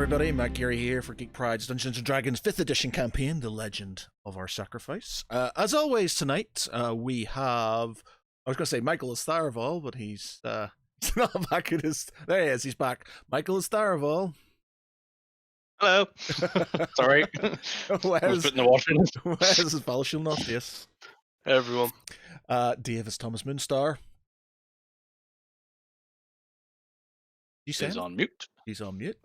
everybody, Matt Geary here for Geek Pride's Dungeons & Dragons 5th edition campaign, The Legend of Our Sacrifice. As always tonight, we have, I was going to say Michael Estharaval, but he's not back in his, there he is, he's back. Michael Estharaval. Hello. Sorry. I was putting the washing. Where's his Valshul Nostius? Hey everyone. Davis Thomas Moonstar. He's on mute. He's on mute.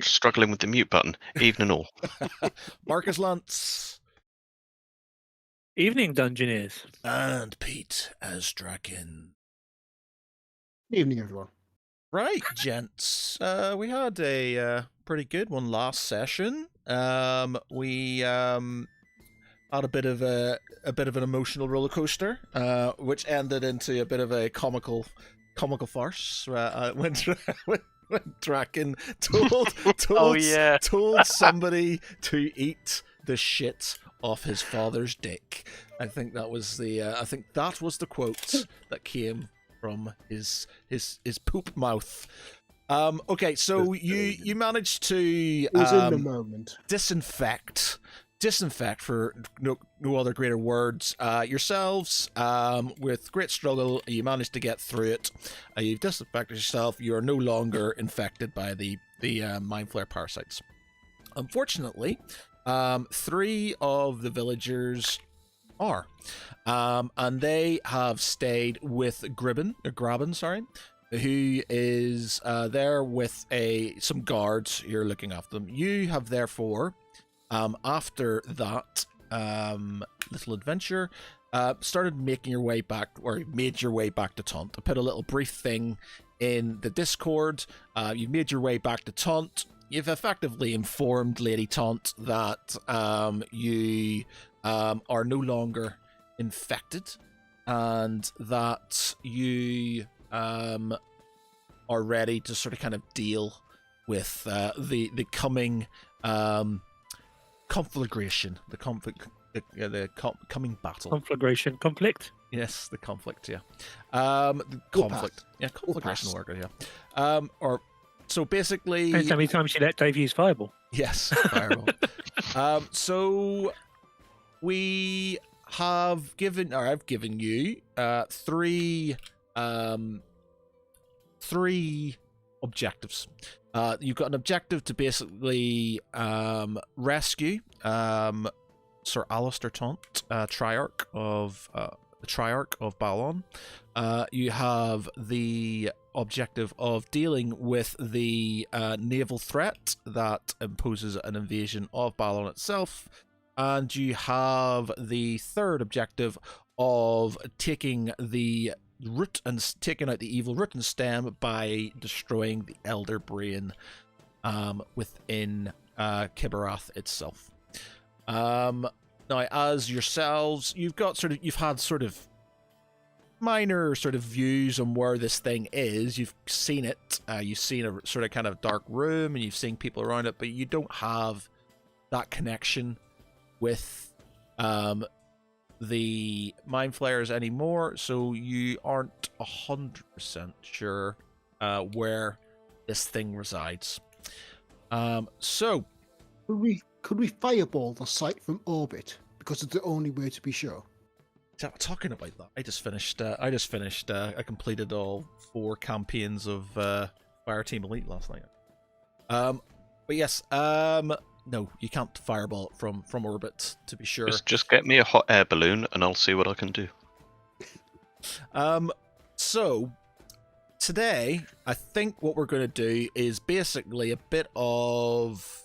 Struggling with the mute button. Evening all. Marcus Lantz. Evening, Dungeoneers. And Pete as Draken. Evening, everyone. Right, gents. We had a pretty good one last session. We had a bit of an emotional roller coaster, which ended into a bit of a comical farce. When Draken told somebody to eat the shit off his father's dick. I think that was the quote that came from his poop mouth. Okay, so you managed to in the moment disinfect for no other greater words yourselves. With great struggle, you managed to get through it. You've disinfected yourself. You are no longer infected by the mind flare parasites. Unfortunately, 3 of the villagers are, and they have stayed with Graben, who is there with some guards who are looking after them. You have therefore, after that little adventure, started making your way back, or made your way back to Taunt. I put a little brief thing in the Discord. You've made your way back to Taunt. You've effectively informed Lady Taunt that you are no longer infected, and that you are ready to sort of kind of deal with the coming conflagration, the coming battle. Conflict? Yes, the conflict, yeah. The conflict. Yeah, conflagration will work, yeah. So basically... Depends how many times you let Dave use Fireball. Yes, Fireball. So we have given, or I've given you 3 objectives. You've got an objective to basically rescue Sir Alistair Taunt, Triarch of Balon. You have the objective of dealing with the naval threat that imposes an invasion of Balon itself, and you have the third objective of taking the root and taking out the evil root and stem by destroying the Elder Brain within Kibarath itself. Now, as yourselves, you've had sort of minor sort of views on where this thing is. You've seen it. You've seen a sort of kind of dark room, and you've seen people around it, but you don't have that connection with the mind flayers anymore, so you aren't 100% sure where this thing resides. So could we fireball the site from orbit, because it's the only way to be sure? Talking about that, I just finished. I completed all 4 campaigns of Fireteam Elite last night. But yes, no, you can't fireball it from orbit, to be sure. Just get me a hot air balloon and I'll see what I can do. So today, I think what we're going to do is basically a bit of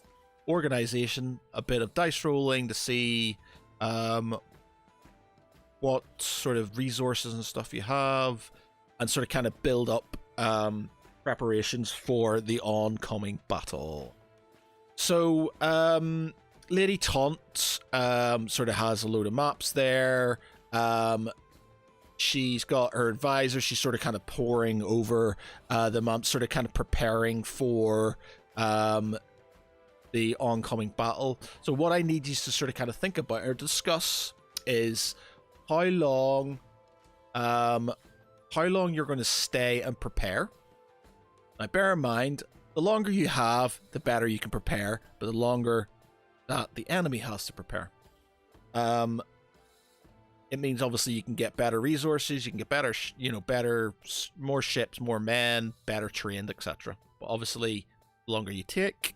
organization, a bit of dice rolling to see what sort of resources and stuff you have, and sort of kind of build up preparations for the oncoming battle. So, Lady Taunt sort of has a load of maps there. She's got her advisor. She's sort of kind of poring over the maps, sort of kind of preparing for the oncoming battle. So what I need you to sort of kind of think about or discuss is how long you're going to stay and prepare. Now, bear in mind, the longer you have, the better you can prepare, but the longer that the enemy has to prepare. It means obviously you can get better resources, you can get better, more ships, more men, better trained, etc. But obviously, the longer you take,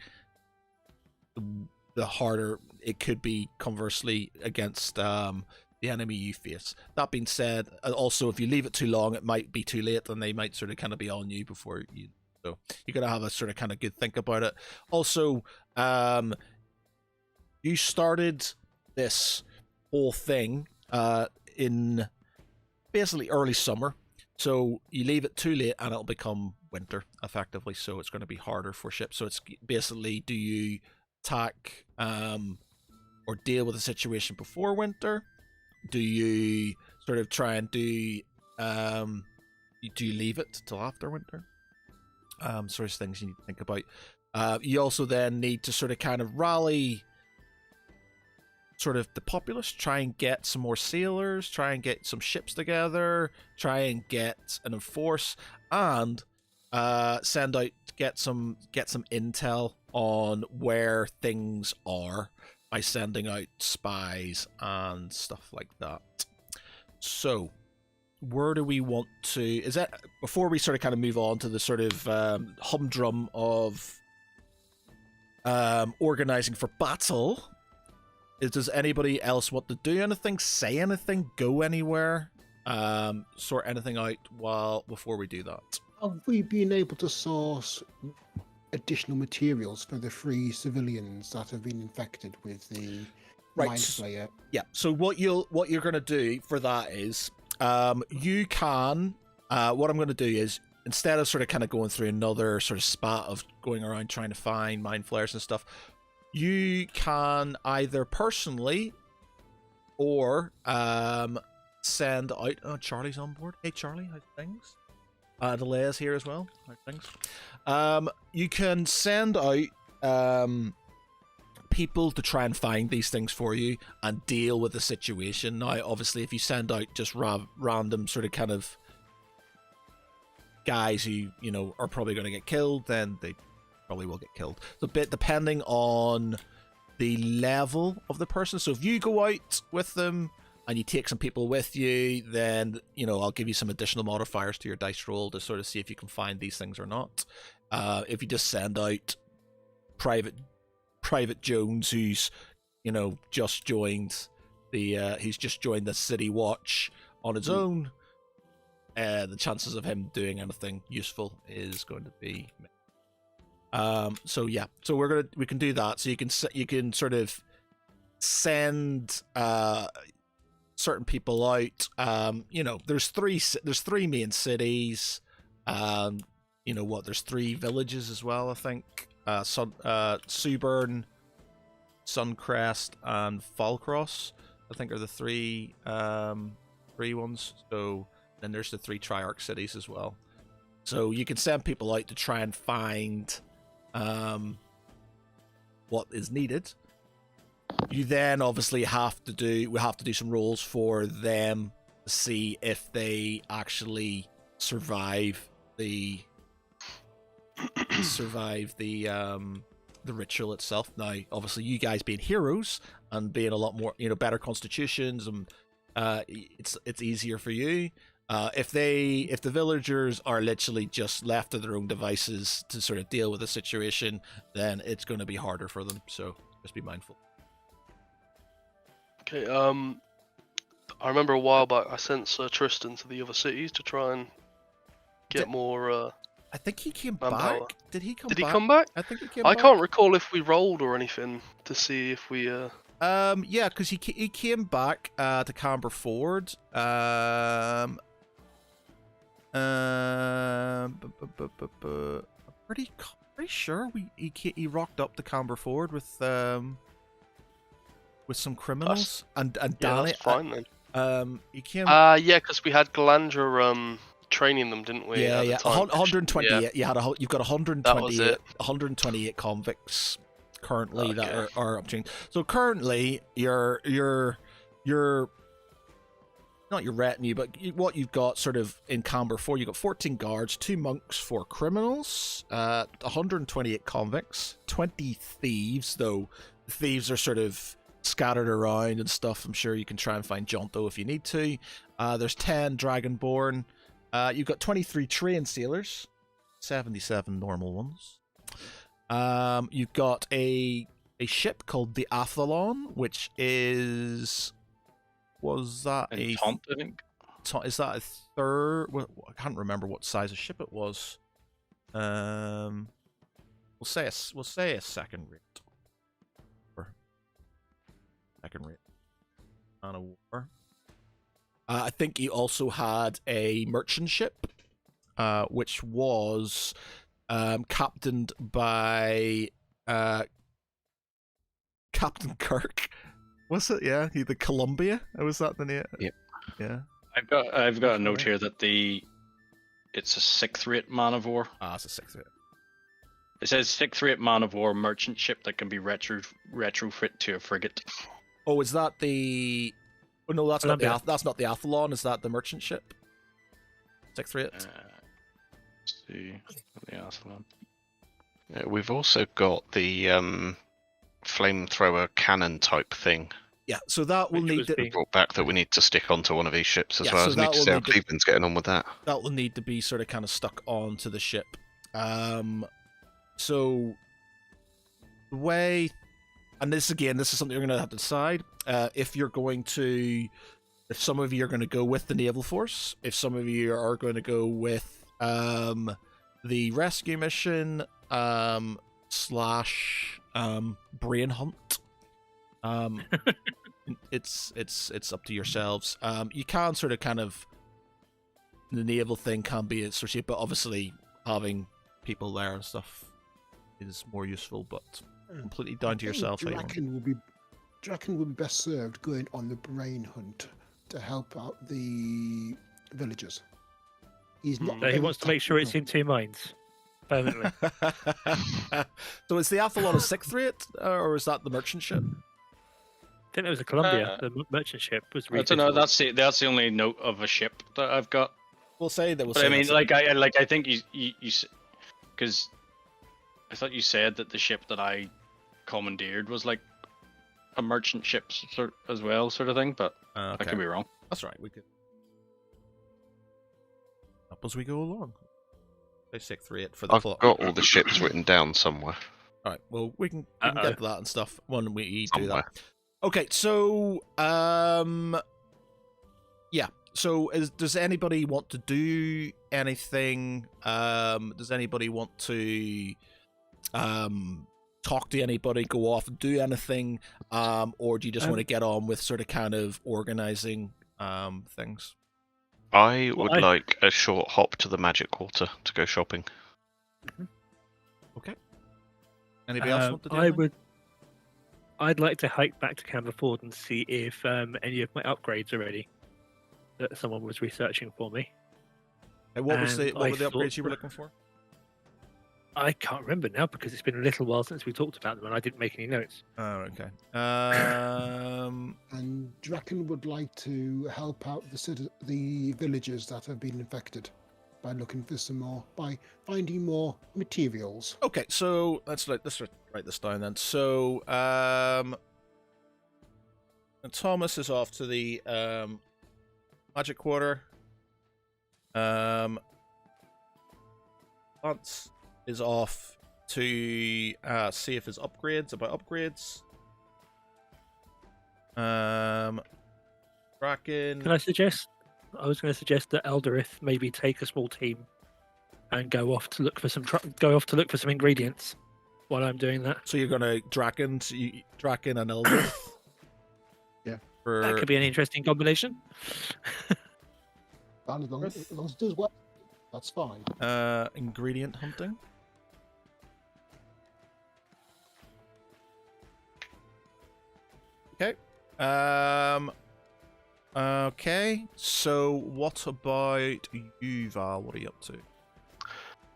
the harder it could be. Conversely, against the enemy you face. That being said, also if you leave it too long, it might be too late, and they might sort of kind of be on you before you. So you gotta have a sort of kind of good think about it. Also, you started this whole thing in basically early summer, so you leave it too late and it'll become winter effectively, so it's going to be harder for ships. So it's basically, do you attack or deal with the situation before winter? Do you sort of try and do you leave it till after winter? Sort of things you need to think about. You also then need to sort of kind of rally sort of the populace, try and get some more sailors, try and get some ships together, try and get and enforce, and send out, get some intel on where things are by sending out spies and stuff like that. So where do we want to, is that before we sort of kind of move on to the sort of humdrum of organizing for battle, does anybody else want to do anything, say anything, go anywhere, sort anything out before we do that? Have we been able to source additional materials for the 3 civilians that have been infected with the Mind Flayer? Yeah. So what you're going to do for that is, you can. What I'm going to do is, instead of sort of kind of going through another sort of spat of going around trying to find mind flayers and stuff, you can either personally or send out. Oh, Charlie's on board. Hey, Charlie, how's things? Delays here as well. How's things? You can send out people to try and find these things for you and deal with the situation. Now, obviously, if you send out just random sort of kind of guys who are probably going to get killed, then they probably will get killed. So, depending on the level of the person. So if you go out with them and you take some people with you, then I'll give you some additional modifiers to your dice roll to sort of see if you can find these things or not. If you just send out Private Jones, who's just joined the City Watch on his own, the chances of him doing anything useful is going to be. So yeah, so we can do that. So you can sort of send certain people out. There's three main cities. There's 3 villages as well, I think. Suburn, Suncrest, and Falcross, I think, are the 3 ones. So then there's the 3 Triarch cities as well. So you can send people out to try and find what is needed. You then obviously have to do some rolls for them to see if they actually survive the ritual itself. Now, obviously, you guys being heroes and being a lot more, better constitutions, and it's easier for you. If the villagers are literally just left to their own devices to sort of deal with the situation, then it's going to be harder for them. So just be mindful. Okay. I remember a while back I sent Sir Tristan to the other cities to try and get more. I think he came manpower. back. Did he come Did back? he come back? I think he came I back. can't recall if we rolled or anything to see if we. Yeah, because he came back to Camber Ford. I'm pretty sure he rocked up to Camber Ford with some criminals and Yeah, Danny. that's fine then. He came. Yeah, because we had Galandra training them, didn't we? Yeah, at the yeah. time? 128. Yeah. You've got That was it. 128 convicts currently that Okay. are up to. So currently, your not your retinue, but what you've got sort of in Camber 4, you've got 14 guards, 2 monks, 4 criminals, 128 convicts, 20 thieves, though the thieves are sort of scattered around and stuff. I'm sure you can try and find Jonto if you need to. There's 10 Dragonborn. You've got 23 trained sailors, 77 normal ones. You've got a ship called the Athlon, which is... Was that In Taunt, I think. Is that a third? Well, I can't remember what size of ship it was. We'll say a second rate. Or second rate. Man of war. I think he also had a merchant ship, which was captained by Captain Kirk. Was it? Yeah, the Columbia. Was that the name? Yep. Yeah. I've got a note here that it's a 6th rate man of war. It's a 6th rate. It says 6th rate man of war merchant ship that can be retrofit to a frigate. Oh, is that the? Oh no, that's Columbia. not the. That's not the Athlon. Is that the merchant ship? 6th rate. Let's see the Athlon. Yeah, we've also got the flamethrower cannon type thing Yeah, so that will Which need was to, being- brought back that we need to stick onto one of these ships as Yeah, well. so I that need to will see how need to- Cleveland's getting on with that. that will need to be sort of kind of stuck onto the ship. So the way, and this is something you're going to have to decide. If some of you are going to go with the naval force, if some of you are going to go with the rescue mission slash brain hunt. It's up to yourselves. You can sort of kind of, the naval thing can be associated, but obviously having people there and stuff is more useful, but completely down to yourself. how you want. Draken will be best served going on the brain hunt to help out the villagers. He's not. So he wants to make sure it's in 2 minds. Permanently. So is the Athlon a 6th rate, or is that the merchant ship? I think there was a Columbia. The merchant ship was I don't know. refitable. That's the only note of a ship that I've got. We'll say that. But I mean, I think you because I thought you said that the ship that I commandeered was like a merchant ship sort as well, sort of thing. But I could be wrong. That's right. We could up as we go along. Say 6th rate for the I've plot. got all the ships written down somewhere. All right. Well, we can get to that and stuff when we do Somewhere. that. Okay. So yeah. So does anybody want to do anything? Does anybody want to talk to anybody, go off and do anything, or do you just want to get on with sort of kind of organizing things? I Well, would like a short hop to the Magic Quarter to go shopping. Okay. Anybody else want to do I anything? would. I'd like to hike back to Camberford and see if any of my upgrades are ready that someone was researching for me. Hey, what were and the I upgrades thought- you were looking for? I can't remember now because it's been a little while since we talked about them and I didn't make any notes. Oh, okay. And Draken would like to help out the villagers that have been infected by looking for by finding more materials. Okay, so let's write this down then. So, and Thomas is off to the Magic Quarter. Lance is off to see if his upgrades. Kraken. Can I suggest? I was going to suggest that Elderith maybe take a small team and go off to look for some ingredients while I'm doing that. So you're gonna Draken and Eldrith. Yeah. That could be an interesting combination. And as long as it does well, that's fine. Ingredient hunting. Okay. Okay. So what about you, Val? What are you up to?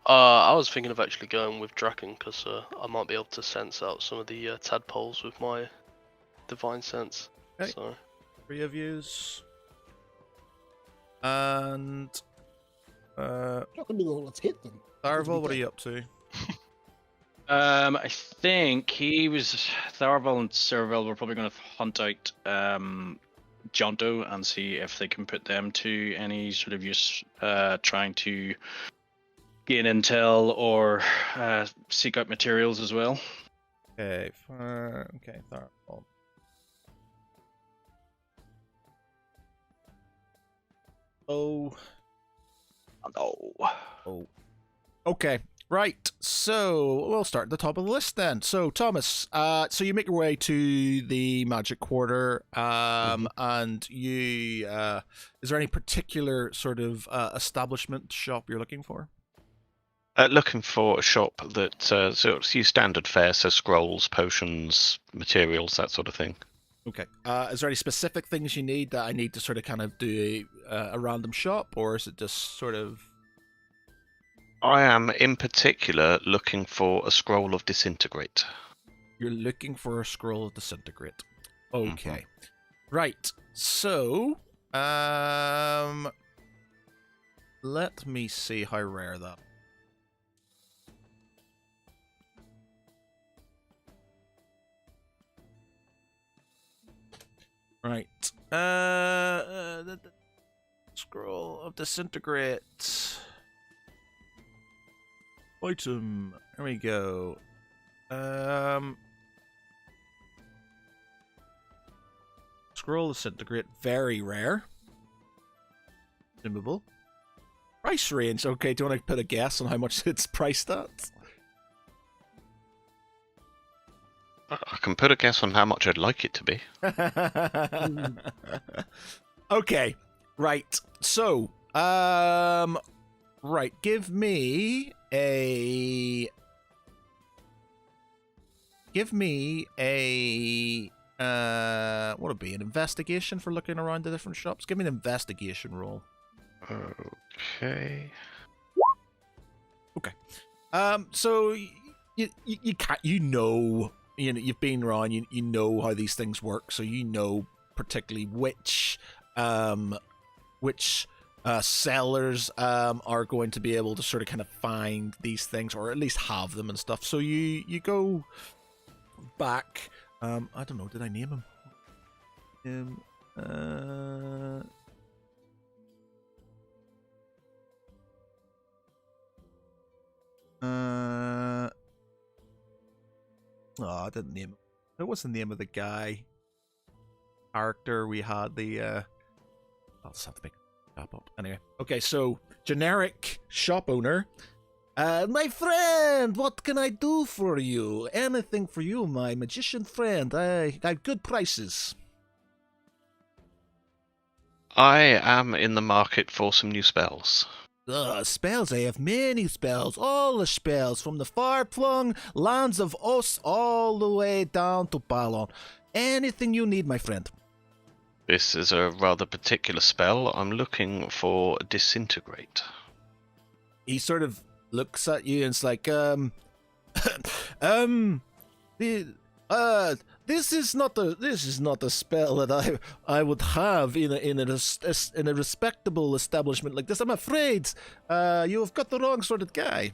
I was thinking of actually going with Draken because I might be able to sense out some of the tadpoles with my divine sense. Okay. So 3 of yous. And Not going to do all. Let's hit them. Tharval, what are you up to? I think Tharval and Serval were probably going to hunt out Jonto and see if they can put them to any sort of use, trying to gain intel or seek out materials as well. Okay, okay, Tharval. Oh. Oh. Okay. Right, so we'll start at the top of the list then. So Thomas, so you make your way to the Magic Quarter, and you, is there any particular sort of establishment shop you're looking for? Looking for a shop that sort of use standard fare, so scrolls, potions, materials, that sort of thing. Okay. Is there any specific things you need that I need to sort of kind of do a random shop, or is it just sort of... I am, in particular, looking for a scroll of disintegrate. You're looking for a scroll of disintegrate. Okay. Right. So, let me see how rare that. Right. The scroll of disintegrate. Item. There we go. Scroll disintegrate. Very rare. Consumable. Price range. Okay, do you want to put a guess on how much it's priced at? I can put a guess on how much I'd like it to be. Okay. Right. So, right, give me a what would it be, an investigation for looking around the different shops? Give me an investigation roll. Okay. So you can't, you've been around, you know how these things work, so you know particularly which sellers are going to be able to sort of kind of find these things, or at least have them and stuff. So you go back. I don't know. Did I name him? Oh, I didn't name him. What was the name of the guy? Character we had the. I'll just have to make it up. Anyway, okay. So generic shop owner. My friend, what can I do for you? Anything for you, my magician friend. I have good prices. I am in the market for some new spells. Spells. I have many spells. All the spells from the far-flung lands of Oz all the way down to Balon. Anything you need, my friend. This is a rather particular spell. I'm looking for disintegrate. He sort of looks at you and it's like, this is not a spell that I would have in a respectable establishment like this. I'm afraid you have got the wrong sort of guy.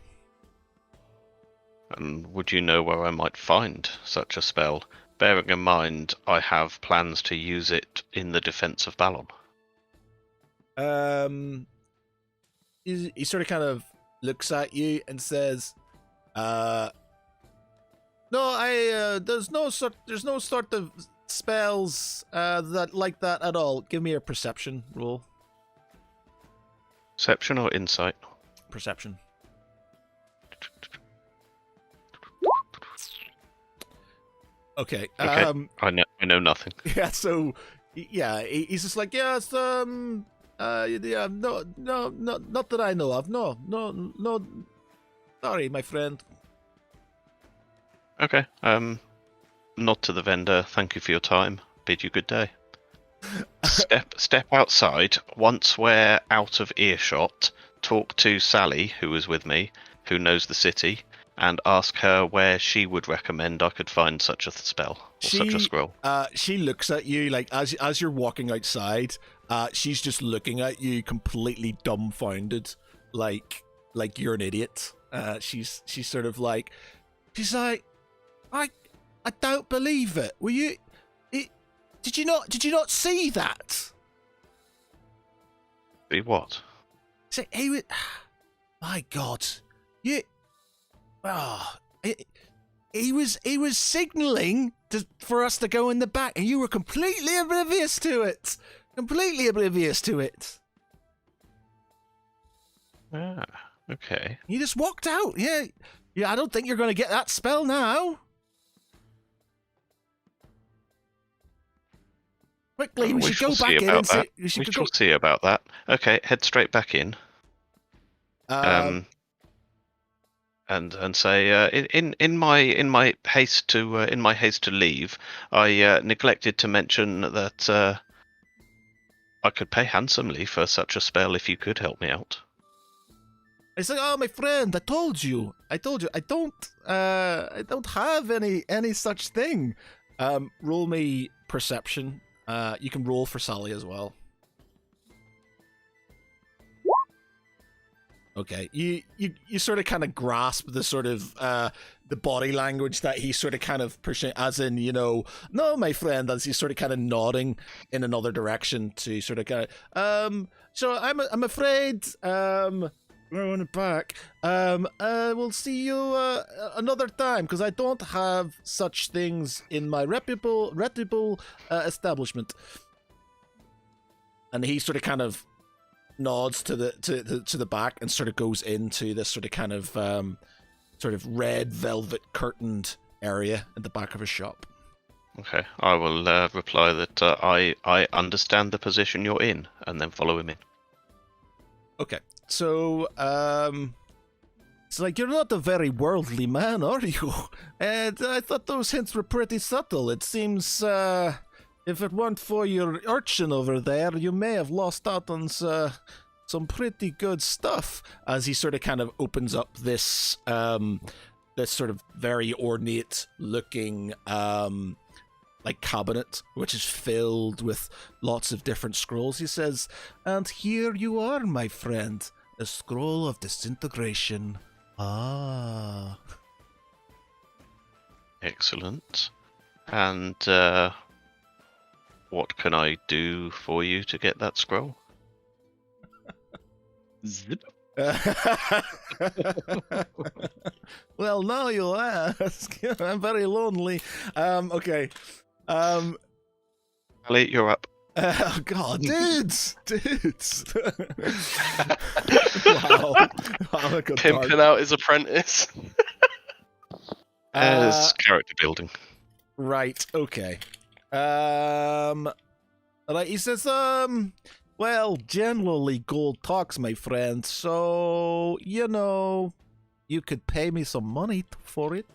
And would you know where I might find such a spell? Bearing in mind, I have plans to use it in the defense of Balon. He sort of kind of looks at you and says, "No, there's no sort of spells that like that at all. Give me a perception roll." Perception or insight? Perception. Okay. Okay. I know nothing. Yeah. So, yeah, he's just like, yeah, it's yeah, no, not that I know of. No. Sorry, my friend. Okay. Nod to the vendor. Thank you for your time. Bid you good day. Step outside. Once we're out of earshot, talk to Sally, who was with me, who knows the city, and ask her where she would recommend I could find such a spell or such a scroll. She looks at you like as you're walking outside, She's just looking at you, completely dumbfounded, like you're an idiot. She's sort of like, she's like, I don't believe it. Were you? Did you not see that? See what? Say, he was. My God, you. Oh, he was signaling for us to go in the back, and you were completely oblivious to it. Completely oblivious to it. Ah, okay. You just walked out. Yeah. I don't think you're going to get that spell now. Quickly, we should go back in and see. We shall see about that. Okay, head straight back in. And say in my haste to leave, I neglected to mention that I could pay handsomely for such a spell if you could help me out. I said, "Oh, my friend, I told you. I don't have any such thing." Roll me perception. You can roll for Sally as well. Okay, you sort of kind of grasp the sort of the body language that he's sort of kind of pushing, as in, no, my friend, as he's sort of kind of nodding in another direction to sort of kind of so I'm afraid we're on it back. We'll see you another time, because I don't have such things in my reputable establishment. And he sort of kind of nods to the back and sort of goes into this sort of kind of sort of red velvet curtained area at the back of a shop. Okay, I will reply that I understand the position you're in, and then follow him in. Okay, so it's like, you're not a very worldly man, are you? And I thought those hints were pretty subtle. It seems if it weren't for your urchin over there, you may have lost out on some pretty good stuff. As he sort of kind of opens up this this sort of very ornate looking like cabinet, which is filled with lots of different scrolls. He says, "And here you are, my friend, a scroll of disintegration. Ah." Excellent. And what can I do for you to get that scroll? Zip. Well, now you'll ask. I'm very lonely. Okay. Ali, you're up. Oh God, dudes. Wow, I got Pimping dark. out his apprentice. As character building. Right. Okay. Right. He says, well, generally gold talks, my friend. So you could pay me some money for it.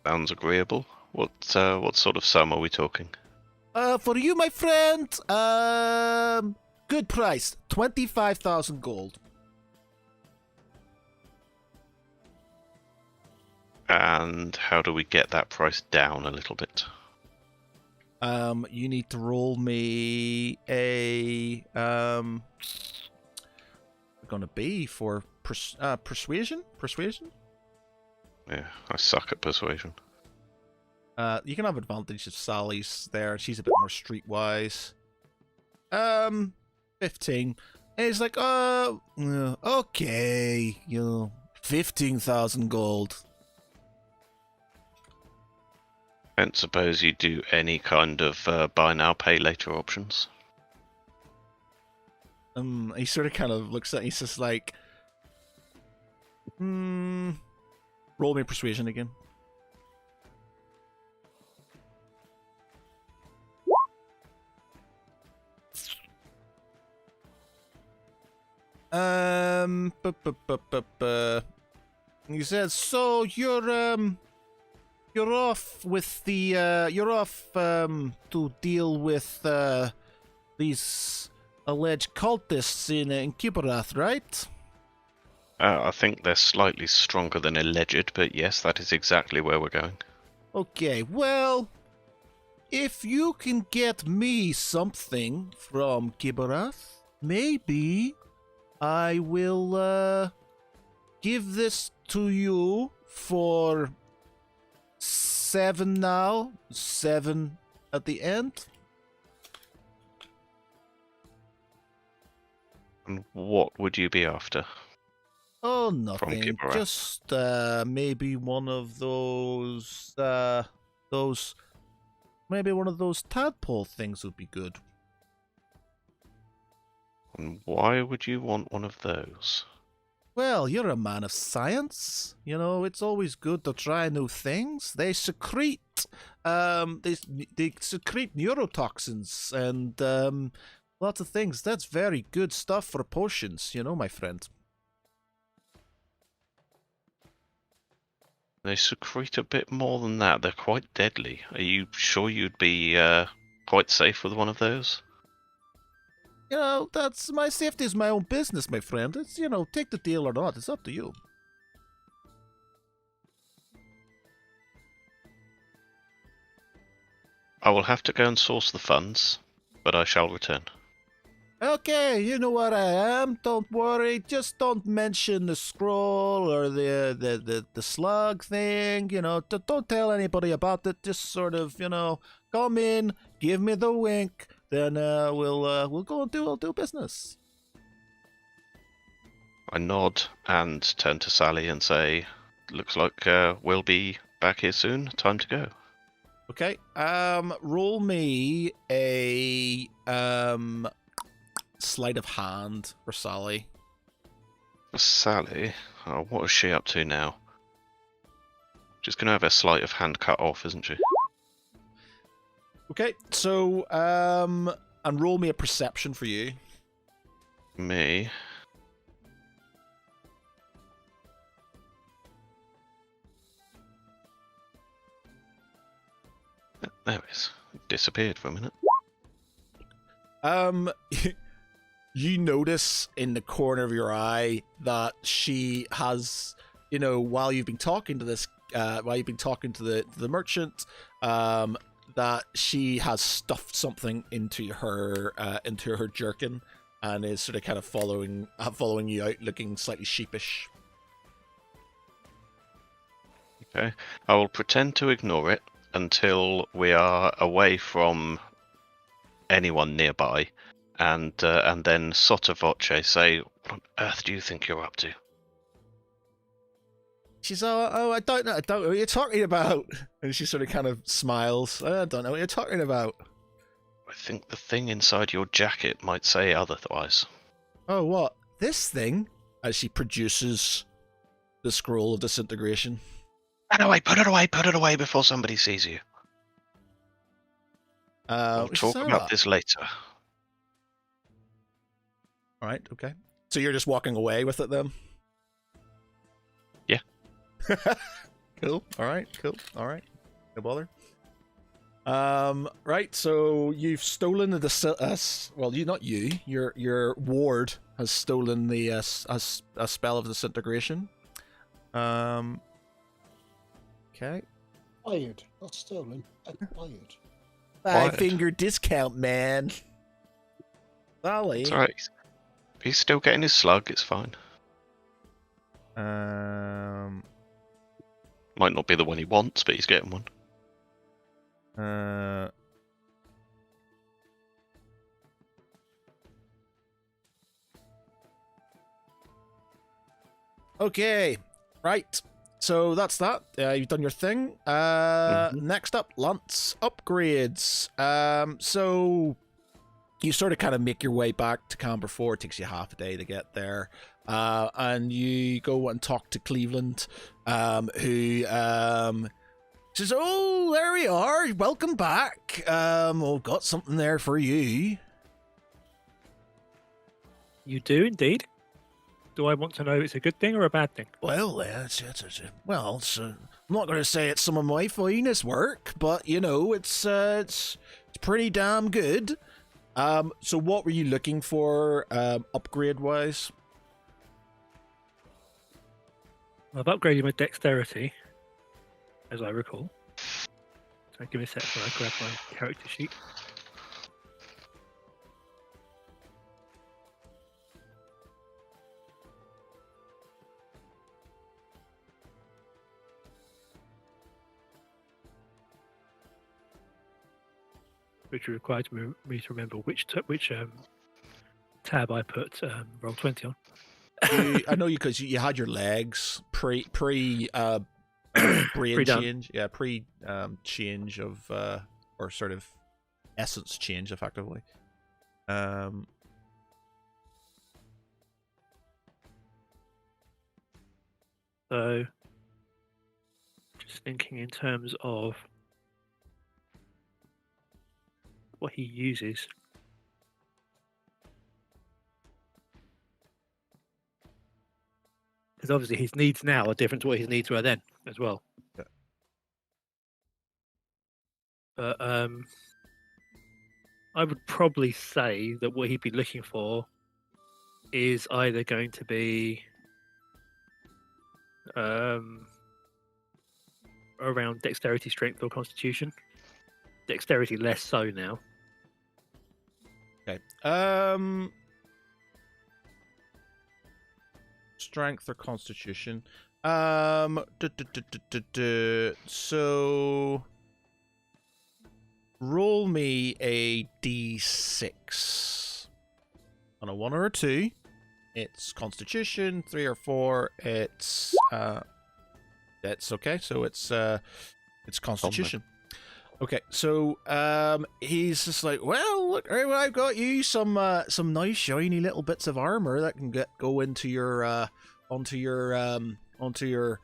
Sounds agreeable. What sort of sum are we talking? For you, my friend, good price, 25,000 gold. And how do we get that price down a little bit? You need to roll me a gonna be for persuasion. Yeah, I suck at persuasion. You can have advantage if Sally's there. She's a bit more streetwise. 15. And he's like, okay, 15,000 gold. Don't suppose you do any kind of buy now, pay later options? He sort of kind of looks at. He's just like, roll me persuasion again. He says, so you're off with the to deal with these alleged cultists in Kiberath, right? I think they're slightly stronger than alleged, but yes, that is exactly where we're going. Okay, well, if you can get me something from Gibarath, maybe I will give this to you for 7 now, 7 at the end. And what would you be after? Oh, nothing. Gibarath. Just maybe one of those maybe one of those tadpole things would be good. And why would you want one of those? Well, you're a man of science. You know, it's always good to try new things. They secrete they secrete neurotoxins and lots of things. That's very good stuff for potions, you know, my friend. They secrete a bit more than that. They're quite deadly. Are you sure you'd be quite safe with one of those? You know, that's my safety is my own business, my friend. It's, you know, take the deal or not. It's up to you. I will have to go and source the funds, but I shall return. Okay, you know what I am. Don't worry. Just don't mention the scroll or the slug thing. You know, don't tell anybody about it. Just sort of, you know, come in, give me the wink, then we'll go and do business. I nod and turn to Sally and say, "Looks like we'll be back here soon. Time to go." Okay. Roll me a sleight of hand for Sally. Sally, oh, what is she up to now? She's going to have her sleight of hand cut off, isn't she? Okay, so and roll me a perception for you. Me. There it is. It disappeared for a minute. You notice in the corner of your eye that she has, you know, while you've been talking to the merchant, that she has stuffed something into her jerkin and is sort of kind of following you out, looking slightly sheepish. Okay. I will pretend to ignore it until we are away from anyone nearby, and then sotto voce say, "What on earth do you think you're up to?" She's I don't know what you're talking about, and she sort of kind of smiles. I don't know what you're talking about. I think the thing inside your jacket might say otherwise. Oh, what? This thing? As she produces the scroll of disintegration. Put it away before somebody sees you. We'll talk about this later. Alright, okay. So you're just walking away with it then? Yeah. Cool. Alright, no bother. Right, so you've stolen the well, not you. Your ward has stolen the a spell of disintegration. Okay. Acquired, not stolen. Acquired. 5-finger discount, man. Sally. It's alright. He's still getting his slug. It's fine. Might not be the one he wants, but he's getting one. Okay, right. So that's that. You've done your thing. Next up, Lance upgrades. So you sort of kind of make your way back to Camber 4. It takes you half a day to get there. And you go and talk to Cleveland, who says, "Oh, there we are. Welcome back. We've got something there for you." You do indeed. Do I want to know if it's a good thing or a bad thing? Well, I'm not going to say it's some of my finest work, but you know, it's pretty damn good. So what were you looking for, upgrade wise? I've upgraded my dexterity, as I recall. Give me a sec while I grab my character sheet. Which requires me to remember which tab I put roll 20 on. I know you because you had your legs pre brain Pre-done. change, yeah, change of or sort of essence change, effectively. So, just thinking in terms of what he uses. Because obviously his needs now are different to what his needs were then as well. Yeah. But I would probably say that what he'd be looking for is either going to be around dexterity, strength, or constitution. Dexterity less so now. Okay. Strength or constitution. So roll me a d6. On a 1 or a 2, it's constitution. 3 or 4, it's that's okay. So it's constitution. Okay, so he's just like, well, look, I've got you some nice shiny little bits of armor that can go into your onto your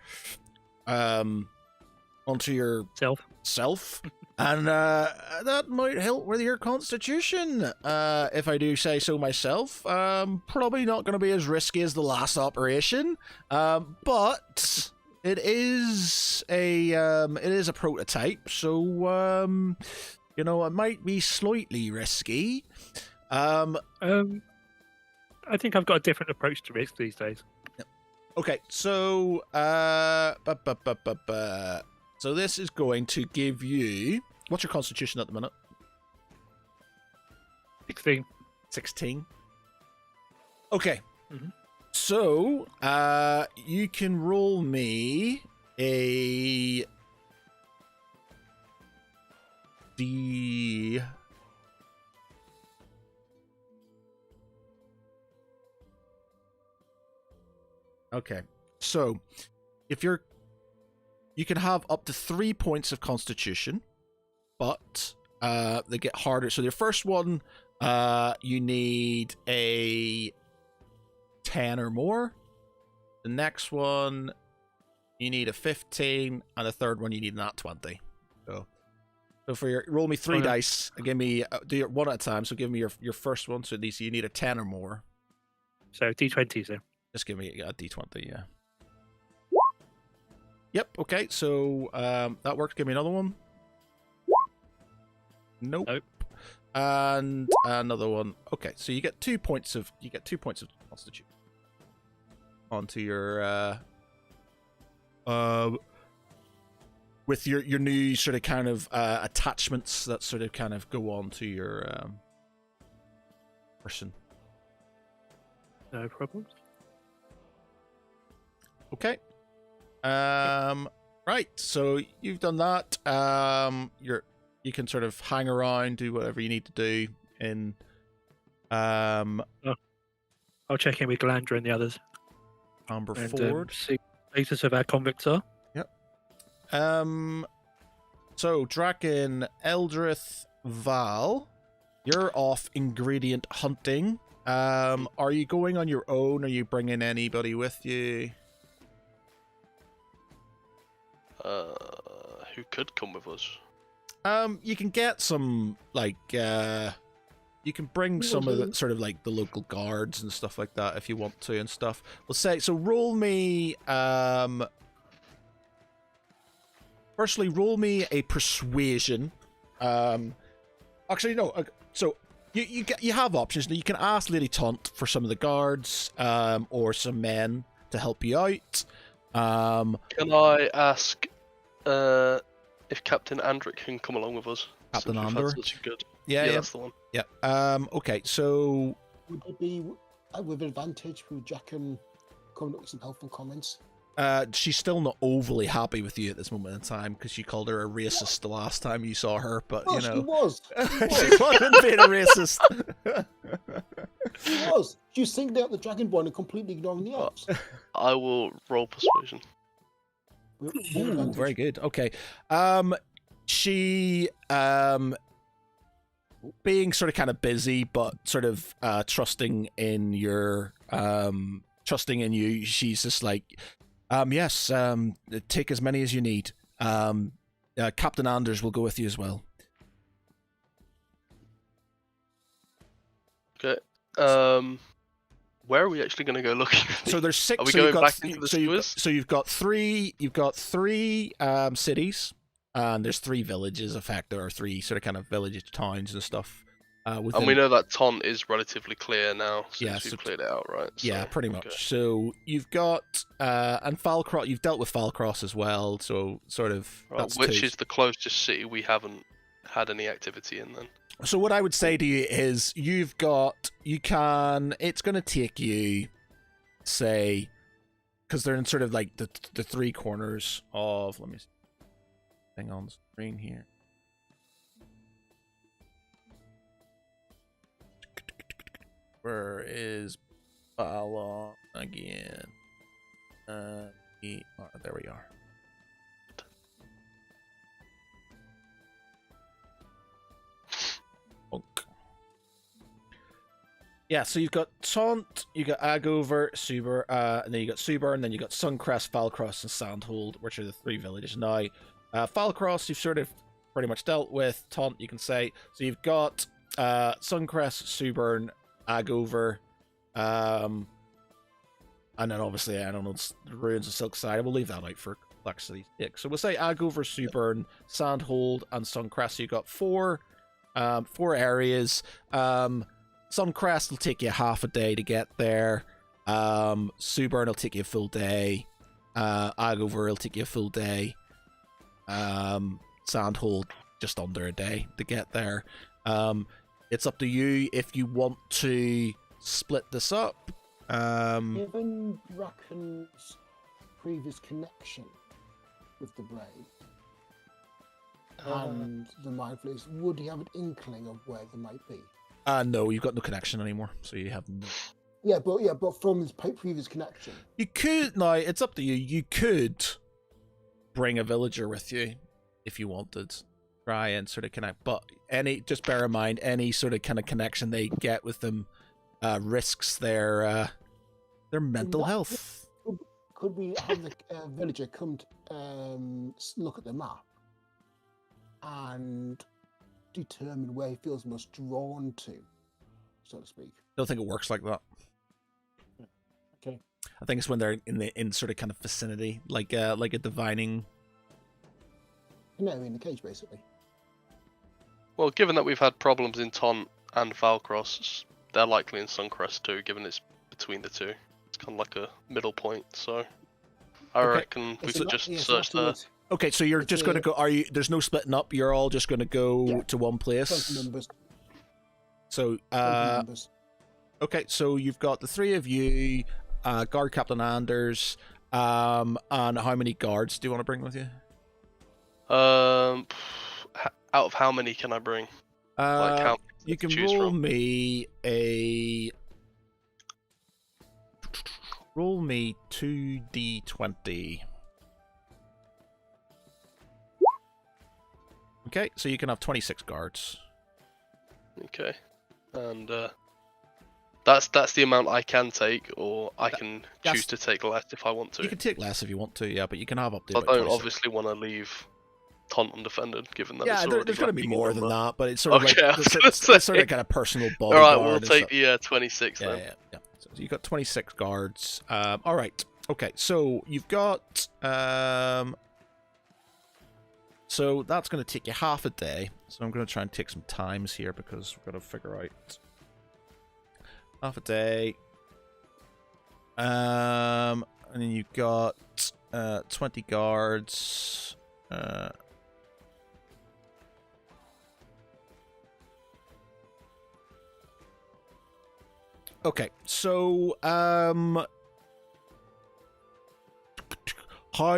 Self. and that might help with your constitution. If I do say so myself, probably not going to be as risky as the last operation, but it is a prototype, so it might be slightly risky. I think I've got a different approach to risk these days. Okay, so so this is going to give you, what's your constitution at the minute? 16. 16. Okay. Mm-hmm. So, you can roll me a D. Okay. So, if you can have up to 3 points of constitution, but they get harder. So, your first one, you need a 10 or more. The next one, you need a 15, and the third one, you need an 20. So for your roll me 3 dice, and give me do it one at a time. So give me your first one. So these you need a 10 or more. So D20s then. Just give me a D20, yeah. Yep. Okay. So that works. Give me another one. Nope. And another one. Okay. So you get 2 points of constitution onto your with your new sort of kind of attachments that sort of kind of go on to your person. No problems. Okay. Right. So you've done that. You can sort of hang around, do whatever you need to do in I'll check in with Galandra and the others. Amber And Ford. see what the status of our convicts are. Yep. So Draken, Eldrith, Val, you're off ingredient hunting. Are you going on your own? Are you bringing anybody with you? Who could come with us? You can get some you can bring some of the sort of like the local guards and stuff like that if you want to and stuff. We'll say so. Roll me. Firstly, roll me a persuasion. Actually, no. So you have options. You can ask Lady Taunt for some of the guards, or some men to help you out. Can I ask if Captain Andric can come along with us. Captain since we've had Andric? such a good. Yeah, yeah. That's the one. Yeah. Okay, so Would it be with advantage with Jack and coming up with some helpful comments? she's still not overly happy with you at this moment in time because you called her a racist the last time you saw her, but Oh, you she know. was. She wasn't being a racist. She was. She was singling out the Dragonborn and completely ignoring the elves. I will roll persuasion. With Ooh, advantage. very good. Okay. She being sort of kind of busy, but sort of trusting in your trusting in you. She's just like, yes, take as many as you need. Captain Anders will go with you as well. Okay. Where are we actually going to go looking? So there's six. Are we so you've going got, back into the so you've got, sewers? so you've got three. You've got three cities, and there's three villages. In fact, there are three sort of kind of villages, towns, and stuff. And we know that Taunt is relatively clear now since Yeah, we've so cleared it out, right? Yeah, So, pretty much. okay. So you've got and Falcross. You've dealt with Falcross as well. So sort of Right, that's which two. is the closest city we haven't had any activity in then? So what I would say to you is you've got it's going to take you, say, because they're in sort of like the three corners of, let me see, hang on screen here. Where is Balon again? There we are. Bonk. Yeah, so you've got Taunt, you got Agover, Suber, and then you got Suber, and then you got Suncrest, Falcross, and Sandhold, which are the three villages. Now, Falcross, you've sort of pretty much dealt with. Taunt, you can say. So you've got Suncrest, Subern, Agover, and then obviously, I don't know, it's the Ruins of Silkside. We'll leave that out for complexity. So we'll say Agover, Subern, Sandhold, and Suncrest. So you've got four areas. Suncrest will take you half a day to get there. Subern will take you a full day. Agover will take you a full day. Sandhold just under a day to get there. It's up to you if you want to split this up. Given Bracken's previous connection with the brain and the mindfulness, would he have an inkling of where they might be? No, you've got no connection anymore, so you have no. Yeah, but from his previous connection, You could now. It's up to you. You could bring a villager with you if you wanted. Try and sort of connect, but just bear in mind any sort of kind of connection they get with them risks their mental health. could we have the villager come look at the map and determine where he feels most drawn to, so to speak? I don't think it works like that. Okay. I think it's when they're in sort of kind of vicinity, like a divining. No, in the cage, basically. Well, given that we've had problems in Taunt and Falcross, they're likely in Suncrest too, given it's between the two. It's kind of like a middle point, so I Okay. reckon we It's could not- just yes, search there. afterwards, Okay, so you're It's just going to a- go. Are you? There's no splitting up. You're all just going to go Yeah. to one place. 20 numbers. So, 20 numbers. okay, so you've got the three of you, guard Captain Anders, and how many guards do you want to bring with you? Out of how many can I bring? Like how many You to can choose roll from? me 2d20. Okay, so you can have 26 guards. Okay, and that's the amount I can take, or I can that's- choose to take less if I want to. You can take less if you want to, yeah, but you can have up to I about don't 26. obviously want to leave Taunt undefended, given that Yeah, it's already there's going to be lacking in more than number. that, but it's sort of Okay, I like was the gonna sort say. of kind of personal All bodyguard. right, we'll and take stuff. the 26 then. Yeah. So you got 26 guards. All right. Okay, so you've got so that's going to take you half a day. So I'm going to try and take some times here because we've got to figure out half a day. And then you've got 20 guards. Okay, so how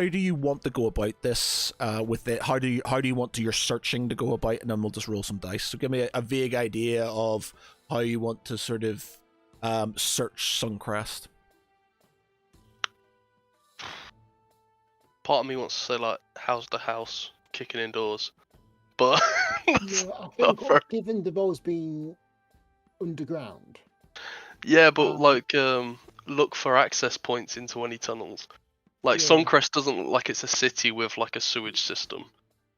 do you want to go about this? With it, how do you want your searching to go about, and then we'll just roll some dice. So give me a vague idea of how you want to sort of search Suncrest. Part of me wants to say like, how's the house kicking indoors, but that's Yeah, I not think very... given they've always been underground. Yeah, but like look for access points into any tunnels. Like Yeah. Suncrest doesn't look like it's a city with like a sewage system.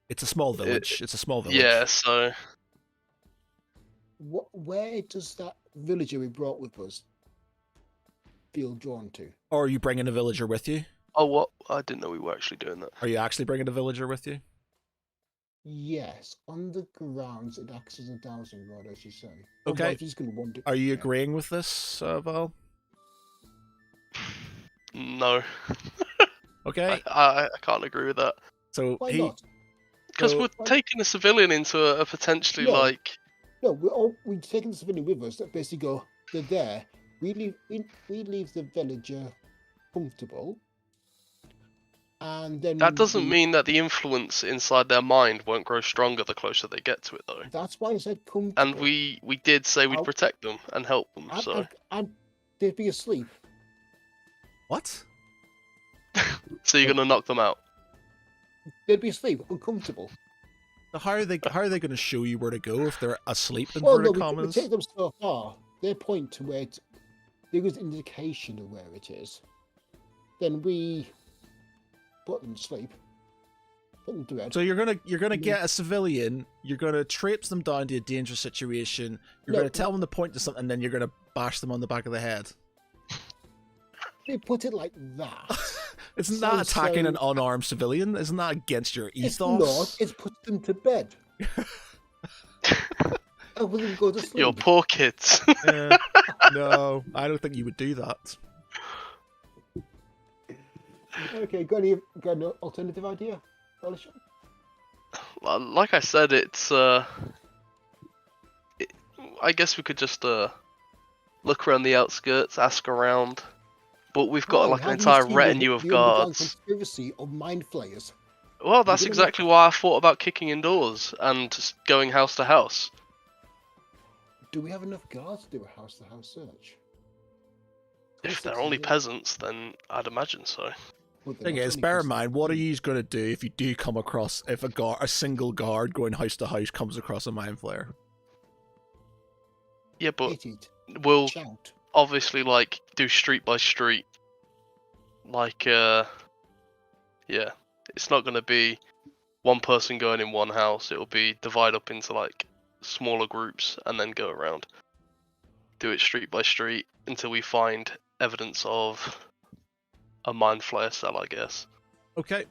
It's a small village. It's a small village. Yeah, so Where does that villager we brought with us feel drawn to? Or are you bringing a villager with you? oh what? I didn't know we were actually doing that. Are you actually bringing a villager with you? Yes, on the grounds it acts as a dowsing rod, as you say. Okay. Otherwise he's going to want it. Are you yeah. agreeing with this, Val? No, Okay. I can't agree with that. So Why he. not? Because So- we're taking a civilian into a potentially No. like... No, we're taking the civilian with us that basically go, they're there. We leave the villager comfortable. And then That doesn't mean that the influence inside their mind won't grow stronger the closer they get to it, though. That's why I said comfortable. And we did say we'd I'll- protect them and help them, so... And they'd be asleep. What? So you're gonna knock them out? They'd be asleep, uncomfortable. So how are they going to show you where to go if they're asleep in Well, no, inverted we commas? take them so far. They point to where there is indication of where it is. Then we put them to sleep. Put them to bed. So you're gonna Mhm. get a civilian. You're gonna traipse them down to a dangerous situation. You're No, gonna tell them to point to something, and then you're gonna bash them on the back of the head. They put it like that. Isn't So- that attacking so- an unarmed civilian? Isn't that against your It's ethos? not. It's put them to bed. And we them go to sleep. Your poor kids. Yeah. No, I don't think you would do that. Okay, got an alternative idea, Felicia? Like I said, it's I guess we could just look around the outskirts, ask around, but we've got Why? like an Have you entire seen retinue of the underground guards. conspiracy of mind flayers. Well, that's gonna- exactly why I thought about kicking indoors and just going house to house. Do we have enough guards to do a house-to-house search? If 26 they're only is it? peasants, then I'd imagine so. Well, they're Thing not is, only bear in peasants. mind, what are you going to do if you do come across if a single guard going house to house comes across a mind flayer? Yeah, but Hit it. we'll Shout. obviously like do street by street. Like yeah, it's not gonna be one person going in one house. It'll be divide up into like smaller groups and then go around. Do it street by street until we find evidence of a mind flayer cell, I guess. Okay.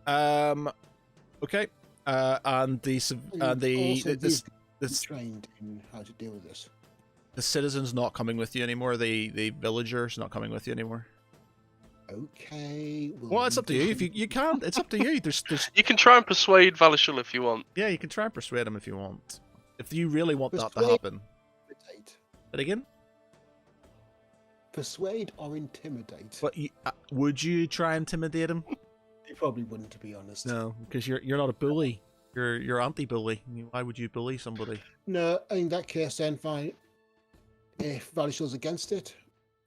Okay. And the Also, this you've trained in how to deal with this. the citizens not coming with you anymore. The villagers not coming with you anymore. Okay. Well, it's up to you. If you can't, it's up to you. There's You can try and persuade Valishul if you want. yeah, you can try and persuade them if you want. If you really want that to Persuade- happen. Intimidate. But again, Persuade or intimidate? but would you try and intimidate him? You probably wouldn't, to be honest. No, because you're not a bully. You're anti-bully. Why would you bully somebody? No, in that case, then fine. If Valishul's against it,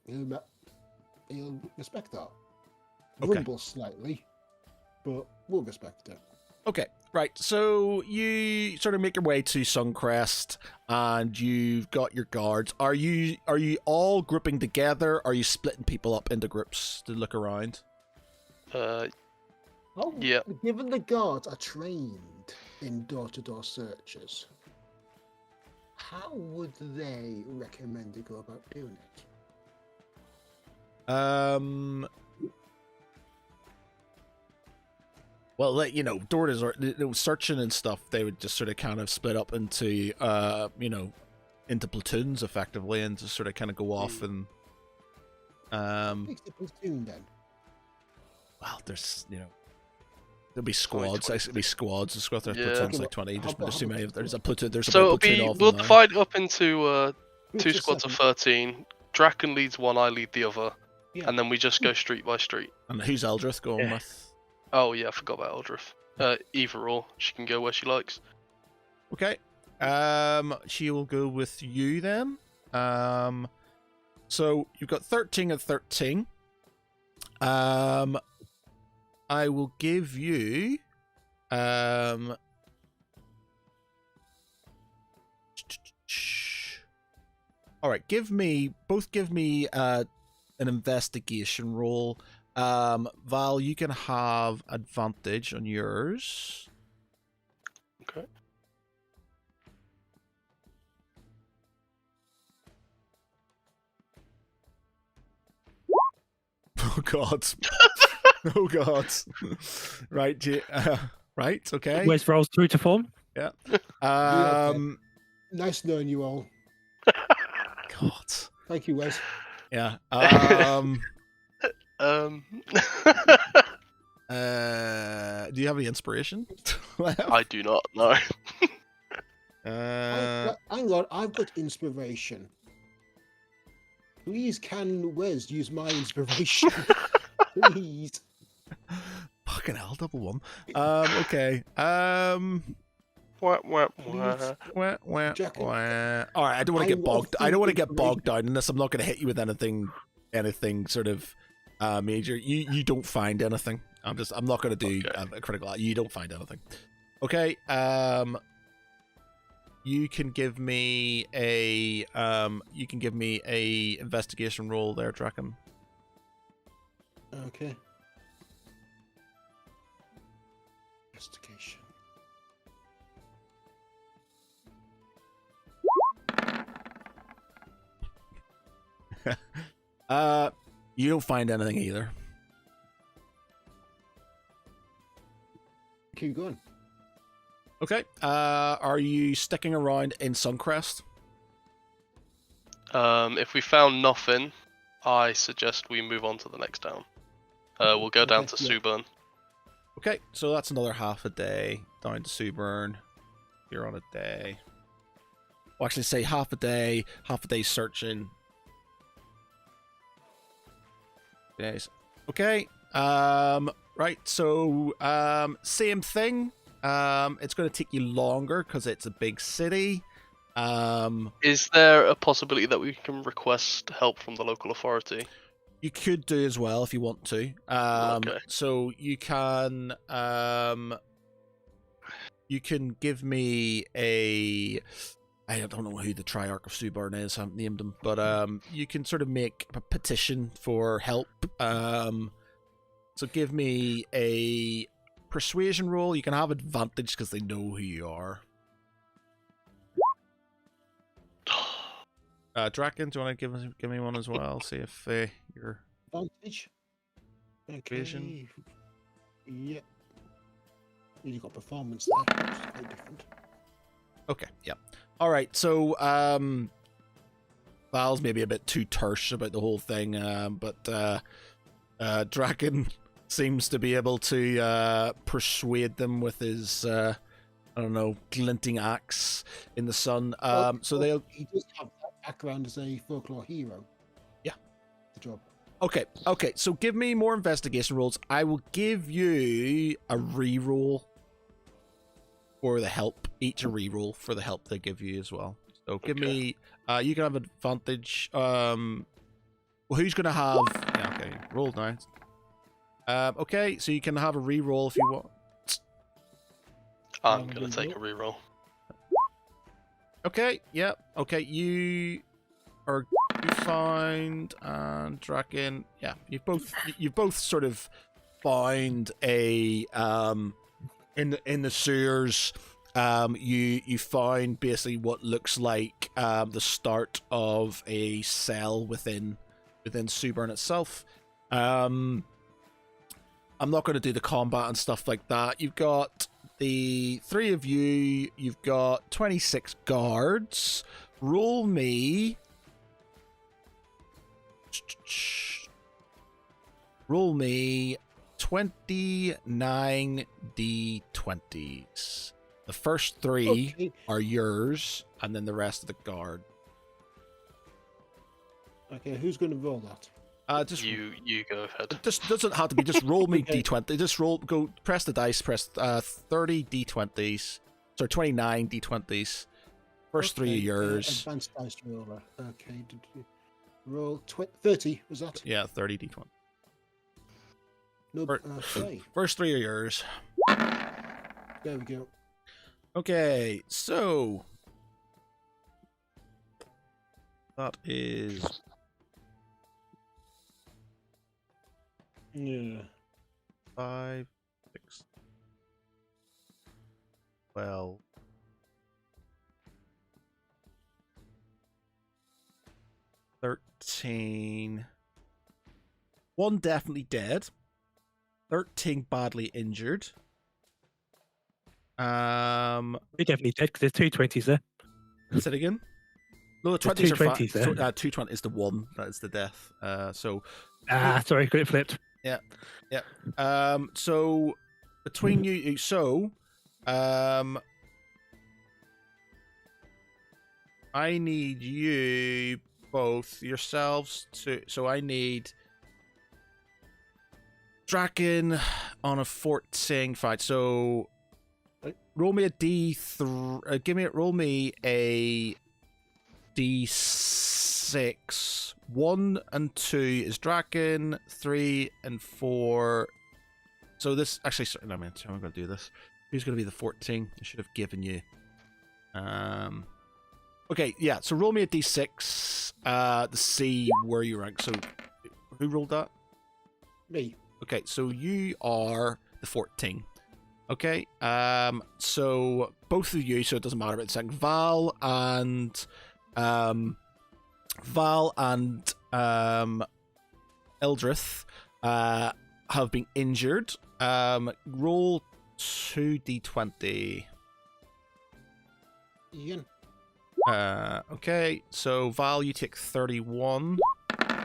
he'll respect that. Okay. Rumble slightly, but we'll respect it. Okay, right. So you sort of make your way to Suncrest, and you've got your guards. Are you all grouping together? Are you splitting people up into groups to look around? Oh, Yeah. Given the guards are trained in door-to-door searches, how would they recommend to go about doing it? Well, door to door searching and stuff. They would just sort of kind of split up into into platoons effectively, and just sort of kind of go off and Fix the platoon then. well, there's there'll be squads. There'll be squads. There's Yeah. platoons like 20. How There's too many. about- There's a platoon. There's So a it'll platoon be of we'll them now. divide it up into Who's two the squads of second? 13. Draken leads one, I lead the other, Yeah. and then we just go street by street. And who's Eldrith going Yeah. with? Oh yeah, I forgot about Eldrith. Either or, she can go where she likes. Okay. She will go with you then. So you've got 13 and 13. I will give you all right, give me an investigation roll. Val, you can have advantage on yours. Okay. Oh god. Oh god. Right, right, okay. Where's rolls through to form? Yeah. Nice knowing you all. God. Thank you, Wes. Yeah. Um, Do you have any inspiration? I do not know. Hang on, I've got inspiration. Please, can Wes use my inspiration? Please. Fucking hell, double one. Okay. Wah, wah, Please. wah. Jack, All right, I don't want to I get love bogged. I don't want to the get bogged down in this. I'm not going to hit you with anything sort of major. You don't find anything. I'm not going to do Okay. a critical. You don't find anything. Okay. You can give me a investigation roll there, Draken. Okay. Investigation. You don't find anything either. Keep going. Okay. Are you sticking around in Suncrest? If we found nothing, I suggest we move on to the next town. We'll go down to Okay, yeah. Suburn. Okay, so that's another half a day down to Suburn. You're on a day. Well, actually, say half a day searching. Days. Okay. Right. So, same thing. It's going to take you longer because it's a big city. Is there a possibility that we can request help from the local authority? You could do as well if you want to. Okay. So you can give me a. I don't know who the Triarch of Suburn is. I haven't named him, but you can sort of make a petition for help. So give me a persuasion roll. You can have advantage because they know who you are. Draken, do you want to give me one as well? See if you're Advantage. Okay. Vision. Yeah. You got performance there. That's quite different. okay. Yeah. All right. So Val's maybe a bit too terse about the whole thing, but Draken seems to be able to persuade them with his I don't know, glinting axe in the sun. So they'll. He does have that background as a folklore hero. Yeah. The job. Okay, so give me more investigation rolls. I will give you a reroll for the help. Each a reroll for the help they give you as well. So give me you can have advantage. Well, who's gonna have okay, roll now. Okay, so you can have a reroll if you want. I'm gonna take a reroll. Okay, yeah. Okay, you find and Draken. Yeah, you've both sort of found a in the sewers. You find basically what looks like the start of a cell within Suburn itself. I'm not going to do the combat and stuff like that. You've got the three of you. You've got 26 guards. Roll me. Roll me 29 d20s. The first three Okay. are yours, and then the rest of the guard. Okay, who's going to roll that? Just You go ahead. It just doesn't have to be. Just roll me Okay. d20. Just roll. Go press the dice. Press 30 d20s. Sorry, 29 d20s. First three Okay, of yours. Advanced dice roller. Okay. Roll 30. Was that? Yeah, 30 d20. No. Fir- Okay. First three of yours. There we go. Okay, so that is Yeah. 5, 6, 12. 13. One definitely dead. 13 badly injured. He definitely did because there's two 20s there. Say it again. No, the There's 20s two are fine. 20s there. 220 is the one. That is the death. So Sorry, got it flipped. so between you, I need you both yourselves to. So I need Draken on a 14 fight. So roll me a D3. Roll me a D6. 1 and 2 is Draken. 3 and 4. So this actually, sorry, no, man, how am I going to do this? Who's going to be the 14? I should have given you. Okay, yeah. So roll me a D6 to see where you rank. So who rolled that? Me. Okay, so you are the 14. Okay, so both of you, so it doesn't matter about the second. Val and Eldrith have been injured. Roll 2d20. Ian. Okay, so Val, you take 31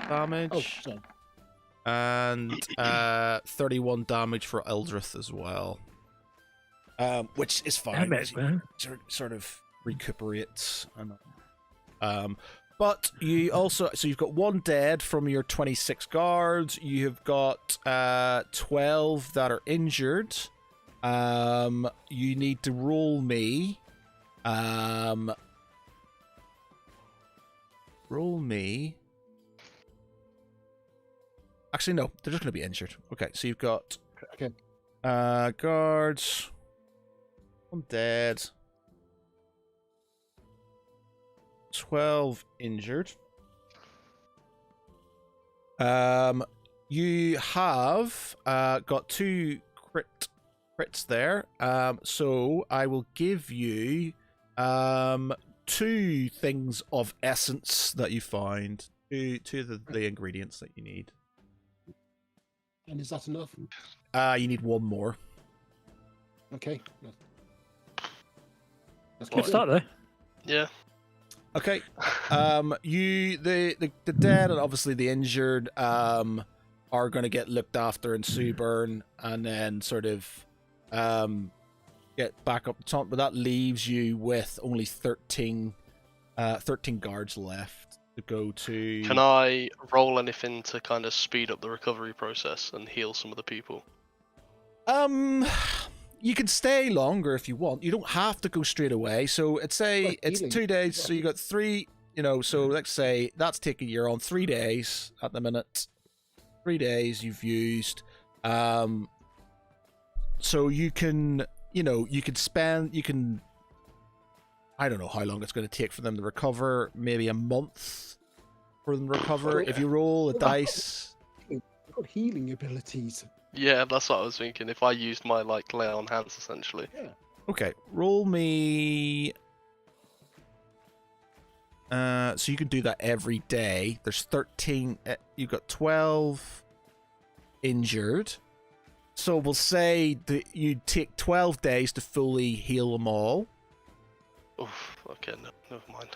damage. Oh, sorry. And 31 damage for Eldrith as well. Which is fine. Damn it, man. Sort of recuperates. But you also, so you've got one dead from your 26 guards. You have got 12 that are injured. You need to roll me. Roll me. Actually, no, they're just going to be injured. Okay, so you've got Okay. guards. One dead. 12 injured. You have got 2 crits there. So I will give you 2 things of essence that you find. Two of the ingredients that you need. And is that enough? You need 1 more. Okay. Let's Good start though. Yeah. Okay. The dead and obviously the injured are going to get looked after in Suburn and then sort of get back up the top, but that leaves you with only 13 guards left to go to. Can I roll anything to kind of speed up the recovery process and heal some of the people? You can stay longer if you want. You don't have to go straight away. So it's Well, it's healing. 2 days. So you got 3. So let's say that's taking you on 3 days at the minute. 3 days you've used. So you can, you can. I don't know how long it's going to take for them to recover. Maybe a month for them to recover. If you roll a dice. I've got healing abilities. Yeah, that's what I was thinking. If I used my lay on hands essentially. Yeah. Okay, roll me. So you can do that every day. There's 13. You've got 12 injured. So we'll say that you take 12 days to fully heal them all. Oof, okay, no, never mind.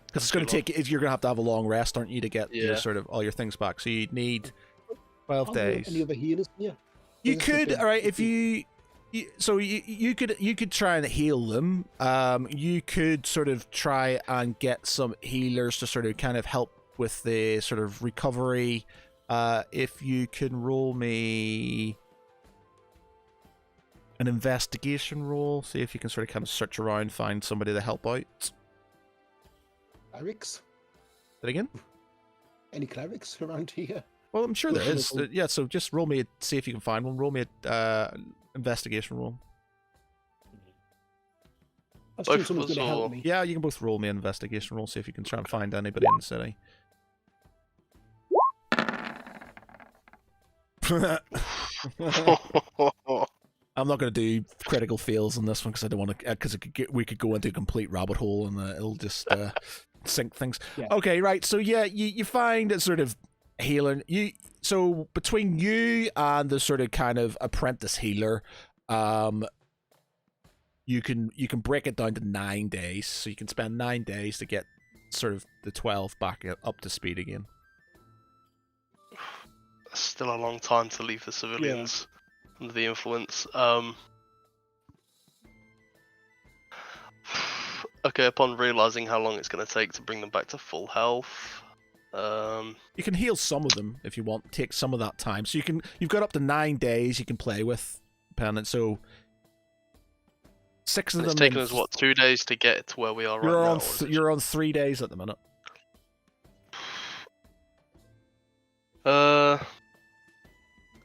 Because it's going to take. You're going to have a long rest, aren't you, to get your Yeah. sort of all your things back. So you need 12 Are there days. any other healers? Yeah. You Is this could, like a- all right, if you could try and heal them. You could sort of try and get some healers to sort of kind of help with the sort of recovery. If you can roll me an investigation roll, see if you can sort of kind of search around, find somebody to help out. Clerics? That again? Any clerics around here? Well, I'm sure there Well, is. Yeah, so just roll me, see if you can find one. Roll me a investigation roll. I've Both seen of someone's us going to help or- me. Yeah, you can both roll me an investigation roll, see if you can try and find anybody in the city. I'm not going to do critical fails on this one because I don't want to. Because we could go into a complete rabbit hole and it'll just sink things. Yeah. Okay, right. So yeah, you find it sort of healing. So between you and the sort of kind of apprentice healer, you can break it down to 9 days. So you can spend 9 days to get sort of the 12 back up to speed again. That's still a long time to leave the civilians under the influence. Okay, upon realizing how long it's going to take to bring them back to full health, You can heal some of them if you want. Take some of that time. So you've got up to 9 days you can play with, dependent. So 6 of it's them. taken us what 2 days to get to where we are right You're now. on you're on 3 days at the minute.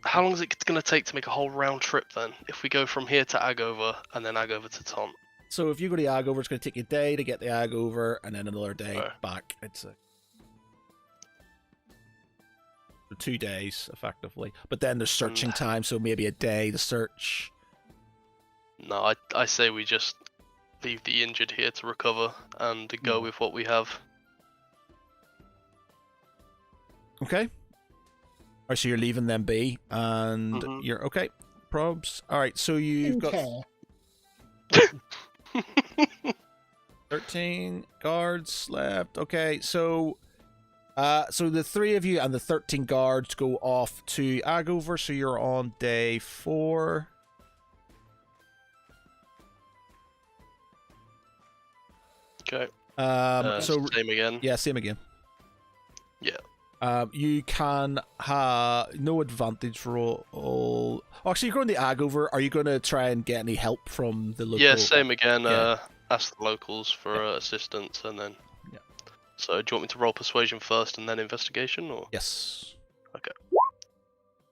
How long is it going to take to make a whole round trip then? If we go from here to Agover and then Agover to Taunt. So if you go to Agover, it's going to take you a day to get the Agover, and then another day Right. back. It's 2 days effectively, but then there's searching time, so maybe a day to search. No, I say we just leave the injured here to recover and go with what we have. Okay. All right, so you're leaving them be, and Mhm. you're okay. Probs. All right, so you've got Care. 13 guards left. Okay, so the 3 of you and the 13 guards go off to Agover, so you're on day 4. Okay. So Same again. yeah, same again. Yeah. You can have no advantage roll. Oh, actually, you're going to Agover. Are you going to try and get any help from the local? Yeah, same again. Yeah. Ask the locals for assistance, and then. Yeah. So, do you want me to roll persuasion first and then investigation, or? Yes. Okay.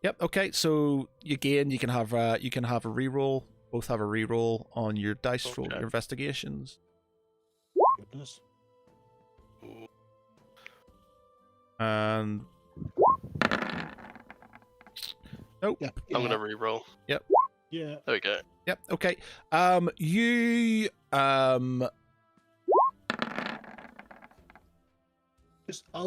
Yep. Okay. So again, you can have a reroll. Both have a reroll on your dice roll, Okay. your investigations. Goodness. And nope. Yeah. I'm gonna re-roll. Yeah. There we go. Yep. Okay. You I'll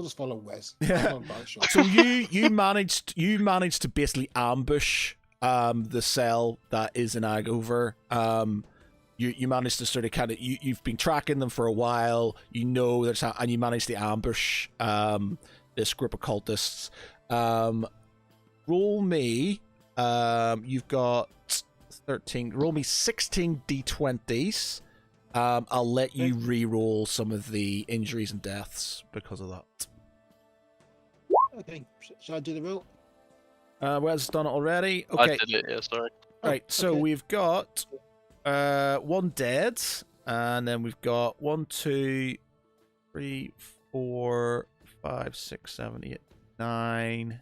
just follow Wes. Yeah. I'm not sure. So you managed to basically ambush the cell that is in Agover. You managed to sort of kind of you've been tracking them for a while. You know there's and you managed to ambush this group of cultists. Roll me. You've got 13. Roll me 16 d20s. I'll let you re-roll some of the injuries and deaths because of that. Okay. Shall I do the roll? Wes done it already. I Okay. did it. Yeah, sorry. Right, so okay. we've got 1 dead, and then we've got 1, 2, 3, 4, 5, 6, 7, 8, 9.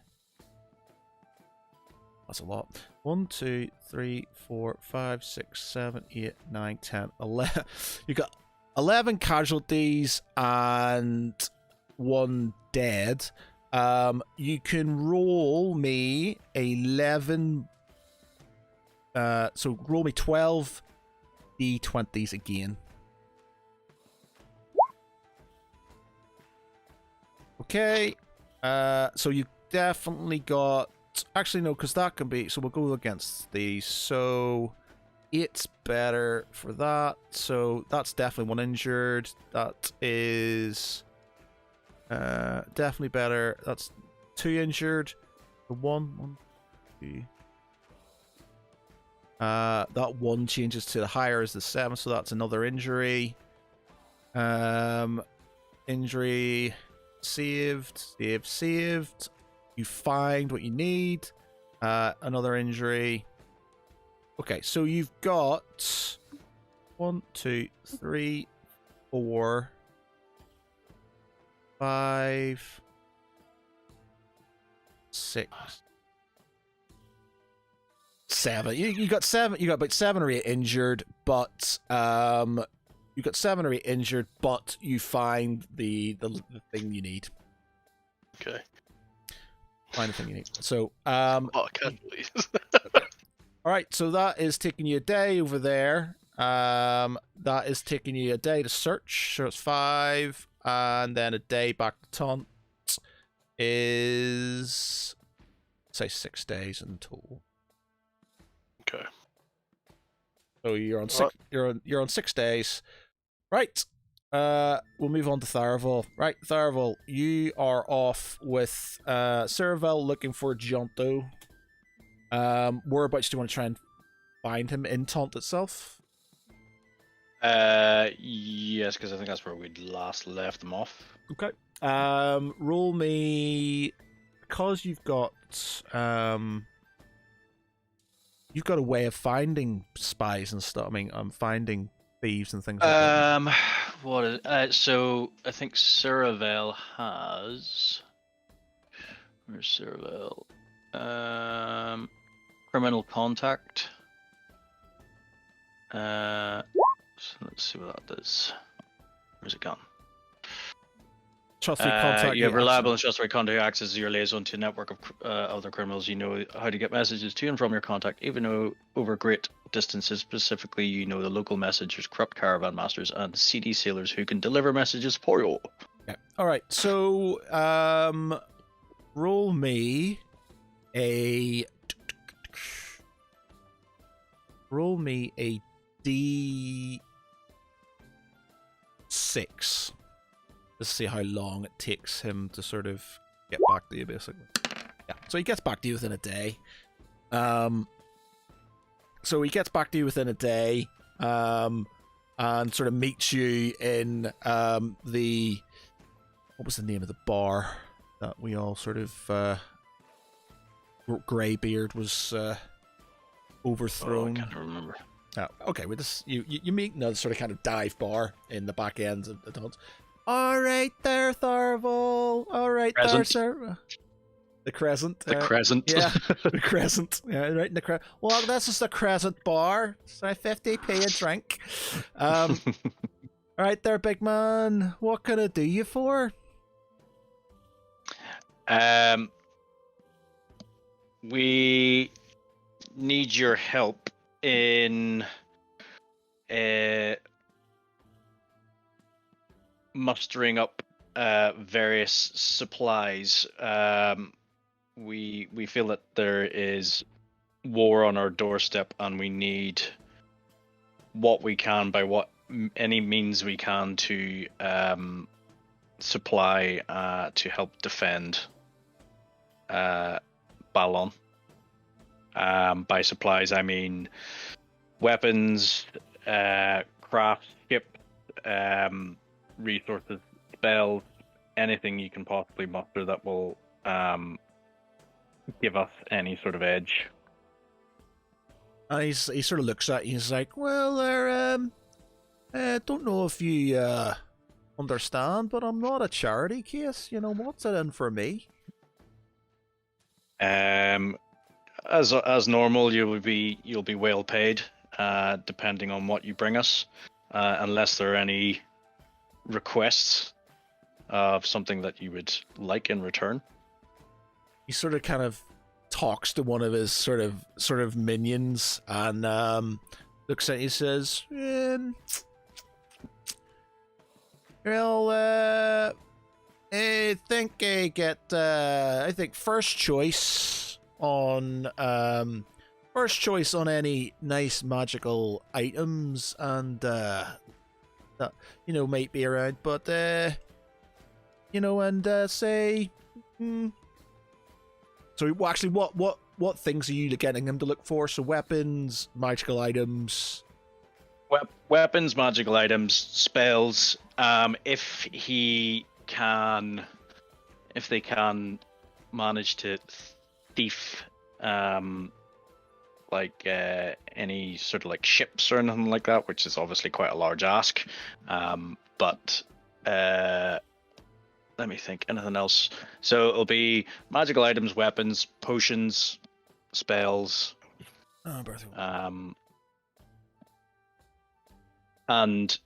That's a lot. 1, 2, 3, 4, 5, 6, 7, 8, 9, 10, 11. You've got 11 casualties and 1 dead. You can roll me 11. So roll me 12 d20s again. Okay. So you definitely got. Actually, no, because that can be. So we'll go against these. So 8's better for that. So that's definitely 1 injured. That is definitely better. That's 2 injured. 1, 2. That 1 changes to the higher is the 7, so that's another injury. Injury. saved. You find what you need. Another injury. Okay, so you've got 1, 2, 3, 4, 5, 6, 7. You got 7. You got about 7 or 8 injured, but you got 7 or 8 injured, but you find the thing you need. Okay. Find the thing you need. So Casualties. all right, so that is taking you a day over there. That is taking you a day to search. So it's 5, and then a day back to taunt is say 6 days in total. Okay. So you're on 6. You're on 6 days. Right. We'll move on to Tharavel. Right, Tharavel, you are off with Ceravel looking for Gianto. Whereabouts do you want to try and find him in Taunt itself? Yes, because I think that's where we'd last left them off. Okay. Roll me, because you've got a way of finding spies and stuff. I mean, finding thieves and things like that. What is so I think Ceravel has. Where's Ceravel? Criminal contact. So let's see what that does. Where's it gone? Trustworthy contact. You have reliable and trustworthy contact access as your liaison to a network of other criminals. You know how to get messages to and from your contact, even though over great distances. Specifically, you know the local messengers, corrupt caravan masters, and seedy sailors who can deliver messages for you. Okay. All right. So, roll me a D6. Let's see how long it takes him to sort of get back to you, basically. Yeah. So he gets back to you within a day. And sort of meets you in the, what was the name of the bar that we all sort of Greybeard was overthrown. I can't remember. Oh, okay, with this, you meet another sort of kind of dive bar in the back end of the tunnels. All right there, Tharavel. All right there, Crescent. sir. The Crescent. The Crescent. Yeah, the Crescent. Yeah, right in the Crescent. Well, this is the Crescent bar. So 50p a drink. All right there, big man. What can I do you for? We need your help in mustering up various supplies. We feel that there is war on our doorstep, and we need what we can by any means we can to supply to help defend Balon. By supplies, I mean weapons, craft, ship, resources, spells, anything you can possibly muster that will give us any sort of edge. And he sort of looks at you. He's like, "Well, I don't know if you understand, but I'm not a charity case. You know, what's it in for me?" As normal, you'll be well paid, depending on what you bring us, unless there are any requests of something that you would like in return. He sort of kind of talks to one of his sort of minions and looks at you and says, well, I think I get first choice on any nice magical items and that might be around, but say so actually what things are you getting him to look for? So weapons, magical items. Weapons, magical items, spells. If he can if they can manage to thief like any sort of like ships or anything like that, which is obviously quite a large ask. But let me think. Anything else? So it'll be magical items, weapons, potions, spells, and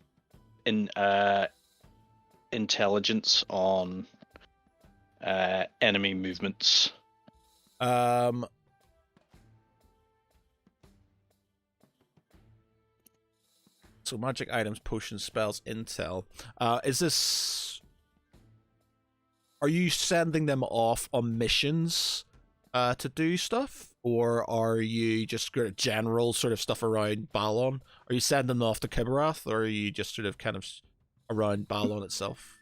in intelligence on enemy movements. So magic items, potions, spells, intel. Are you sending them off on missions to do stuff? Or are you just sort of general sort of stuff around Balon? Are you sending them off to Kibarath, or are you just sort of kind of around Balon itself?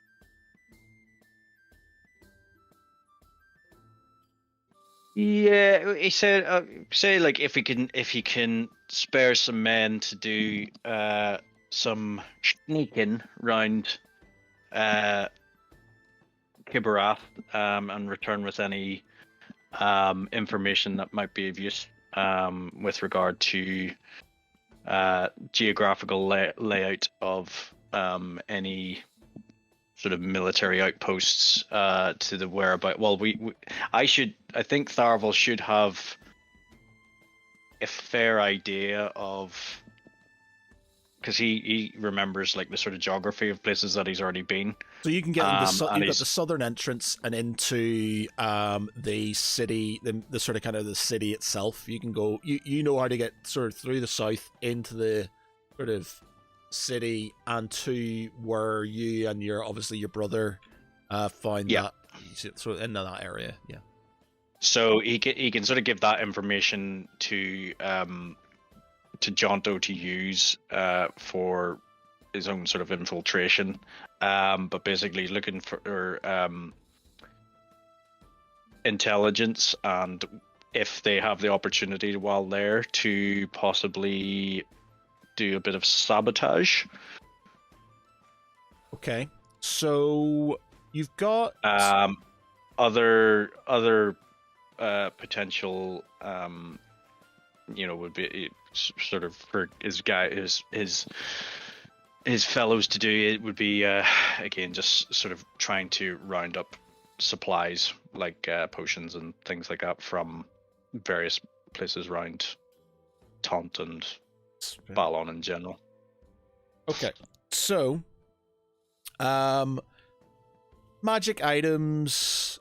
Yeah, he said, say like if he can spare some men to do some sneaking round Kibarath and return with any information that might be of use with regard to geographical layout of any sort of military outposts to the whereabout. Well, I think Tharval should have a fair idea of, because he remembers like the sort of geography of places that he's already been. So you can get you've got the southern entrance and into the city, the sort of kind of the city itself. You can go. You know how to get sort of through the south into the sort of city and to where you and your brother find that. So in that area, yeah. So he can sort of give that information to Jonto to use for his own sort of infiltration, but basically looking for intelligence, and if they have the opportunity while there to possibly do a bit of sabotage. Okay, so you've got other potential would be sort of for his fellows to do. It would be again just sort of trying to round up supplies like potions and things like that from various places around Taunt and Balon in general. Okay, so magic items,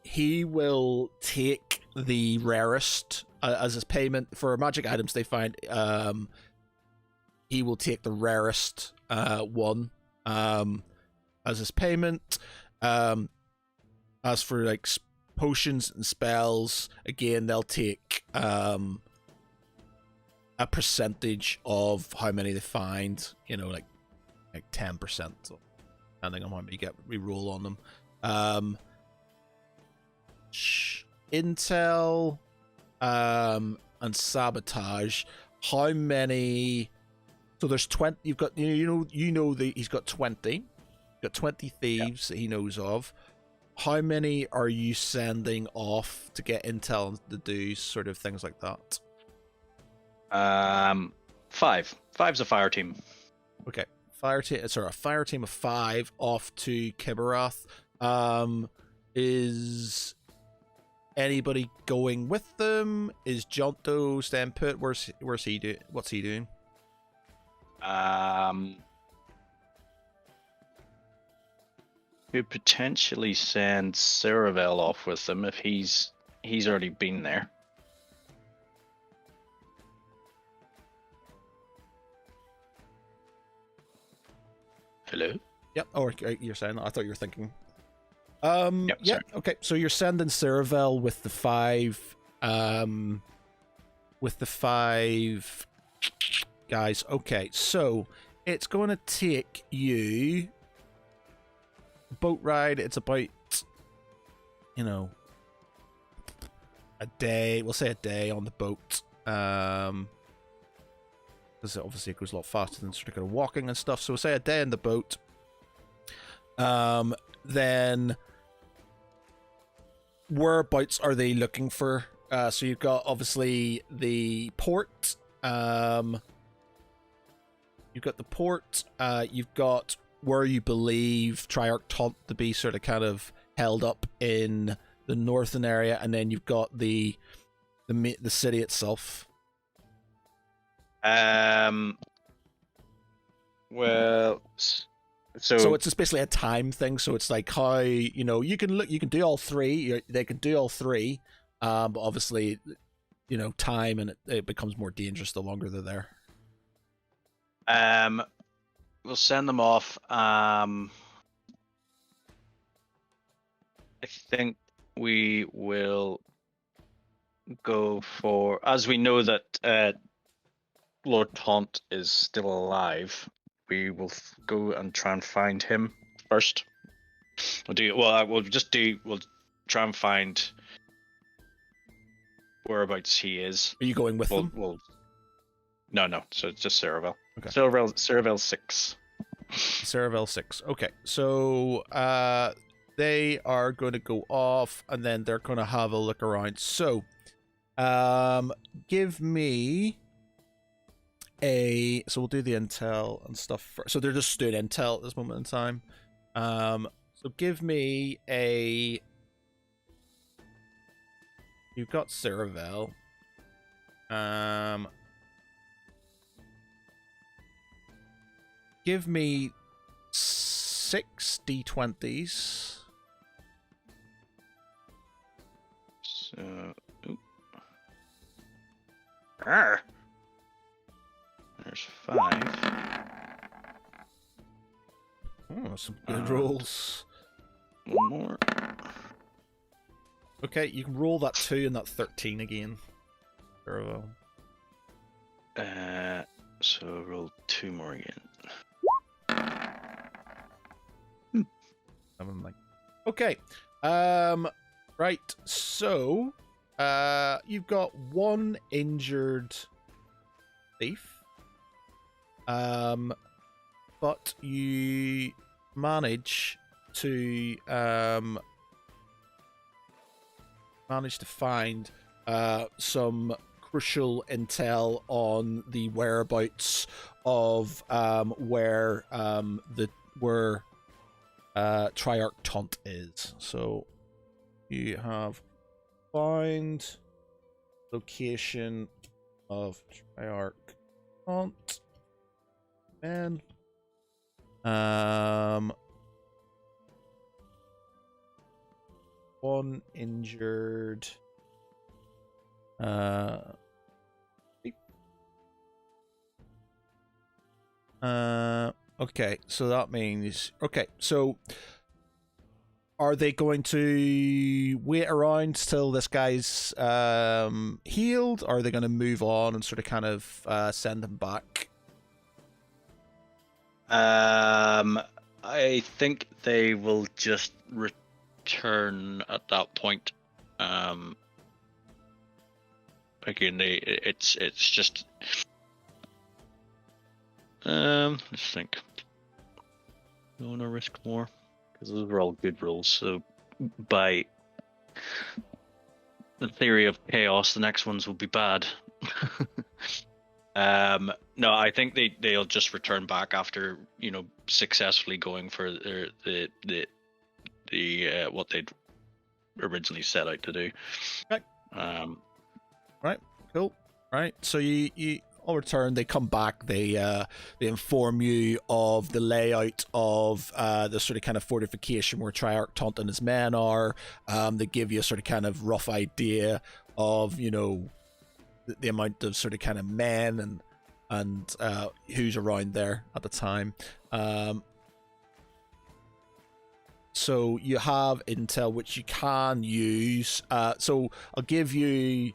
he will take the rarest as his payment for magic items. They find he will take the rarest one as his payment. As for like potions and spells, again they'll take a percentage of how many they find. Like 10%, depending on how many we roll on them. Intel and sabotage. How many? So there's 20. You've got he's got 20. You've got 20 thieves that he knows of. How many are you sending off to get intel to do sort of things like that? 5. 5's a fire team. Okay, a fire team of 5 off to Kibarath. Is anybody going with them? Is Jonto staying put? Where's he doing? What's he doing? Could potentially send Saravel off with them if he's already been there. Hello? Yep. Oh, you're saying. I thought you were thinking. Yep, yeah. Okay. So you're sending Saravel with the 5. With the 5 guys. Okay. So it's going to take you boat ride. It's about a day. We'll say a day on the boat. Because obviously it goes a lot faster than sort of walking and stuff. So we'll say a day in the boat. then whereabouts are they looking for? So you've got obviously the port. You've got the port. You've got where you believe Triarch Taunt to be sort of kind of held up in the northern area, and then you've got the city itself. Well, so it's just basically a time thing. So it's like how you can do all three. They can do all three, but obviously, time, and it becomes more dangerous the longer they're there. We'll send them off. I think we will go for, as we know that Lord Taunt is still alive, we will go and try and find him first. We'll try and find whereabouts he is. Are you going with them? No. So it's just Cerevel. Okay. Cerevel 6. Cerevel 6. Okay. So they are going to go off, and then they're going to have a look around. So give me so we'll do the intel and stuff first. So they're just doing intel at this moment in time. So give me you've got Cerevel. Give me 6 D20s. So, there's 5. Oh, some good rolls. One more. Okay, you can roll that 2 and that 13 again. Very well. So roll 2 more again. Okay. Right. So, you've got 1 injured thief. But you manage to find some crucial intel on the whereabouts of where Triarch Taunt is. So you have found location of Triarch Taunt and one injured okay, so that means so are they going to wait around till this guy's healed, or are they going to move on and sort of kind of send him back? I think they will just return at that point. Again, it's just. Let's think. Don't want to risk more because those are all good rolls. So, by the theory of chaos, the next ones will be bad. No, I think they'll just return back after successfully going for the what they'd originally set out to do. Okay. Right. Cool. Right. So you all return. They come back. They inform you of the layout of the sort of kind of fortification where Triarch Taunt and his men are. They give you a sort of kind of rough idea of the amount of sort of kind of men and who's around there at the time. So you have intel which you can use. So I'll give you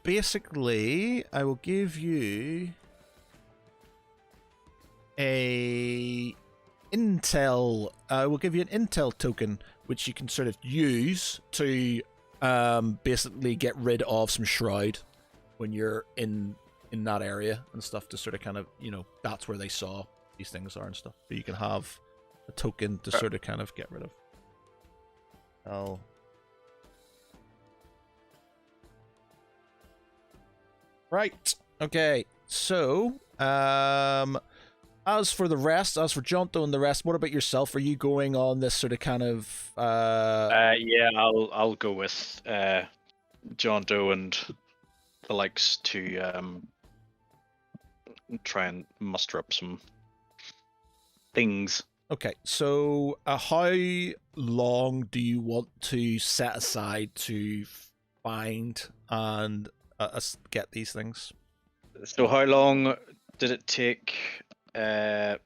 basically I will give you a intel. I will give you an intel token which you can sort of use to basically get rid of some shroud when you're in in that area and stuff to sort of kind of, that's where they saw these things are and stuff. But you can have a token to sort of kind of get rid of. Oh. Right. Okay. So, as for Jonto and the rest, what about yourself? Are you going on this sort of kind of Yeah, I'll go with John Doe and the likes to try and muster up some things. Okay, so how long do you want to set aside to find and get these things? So how long did it take? It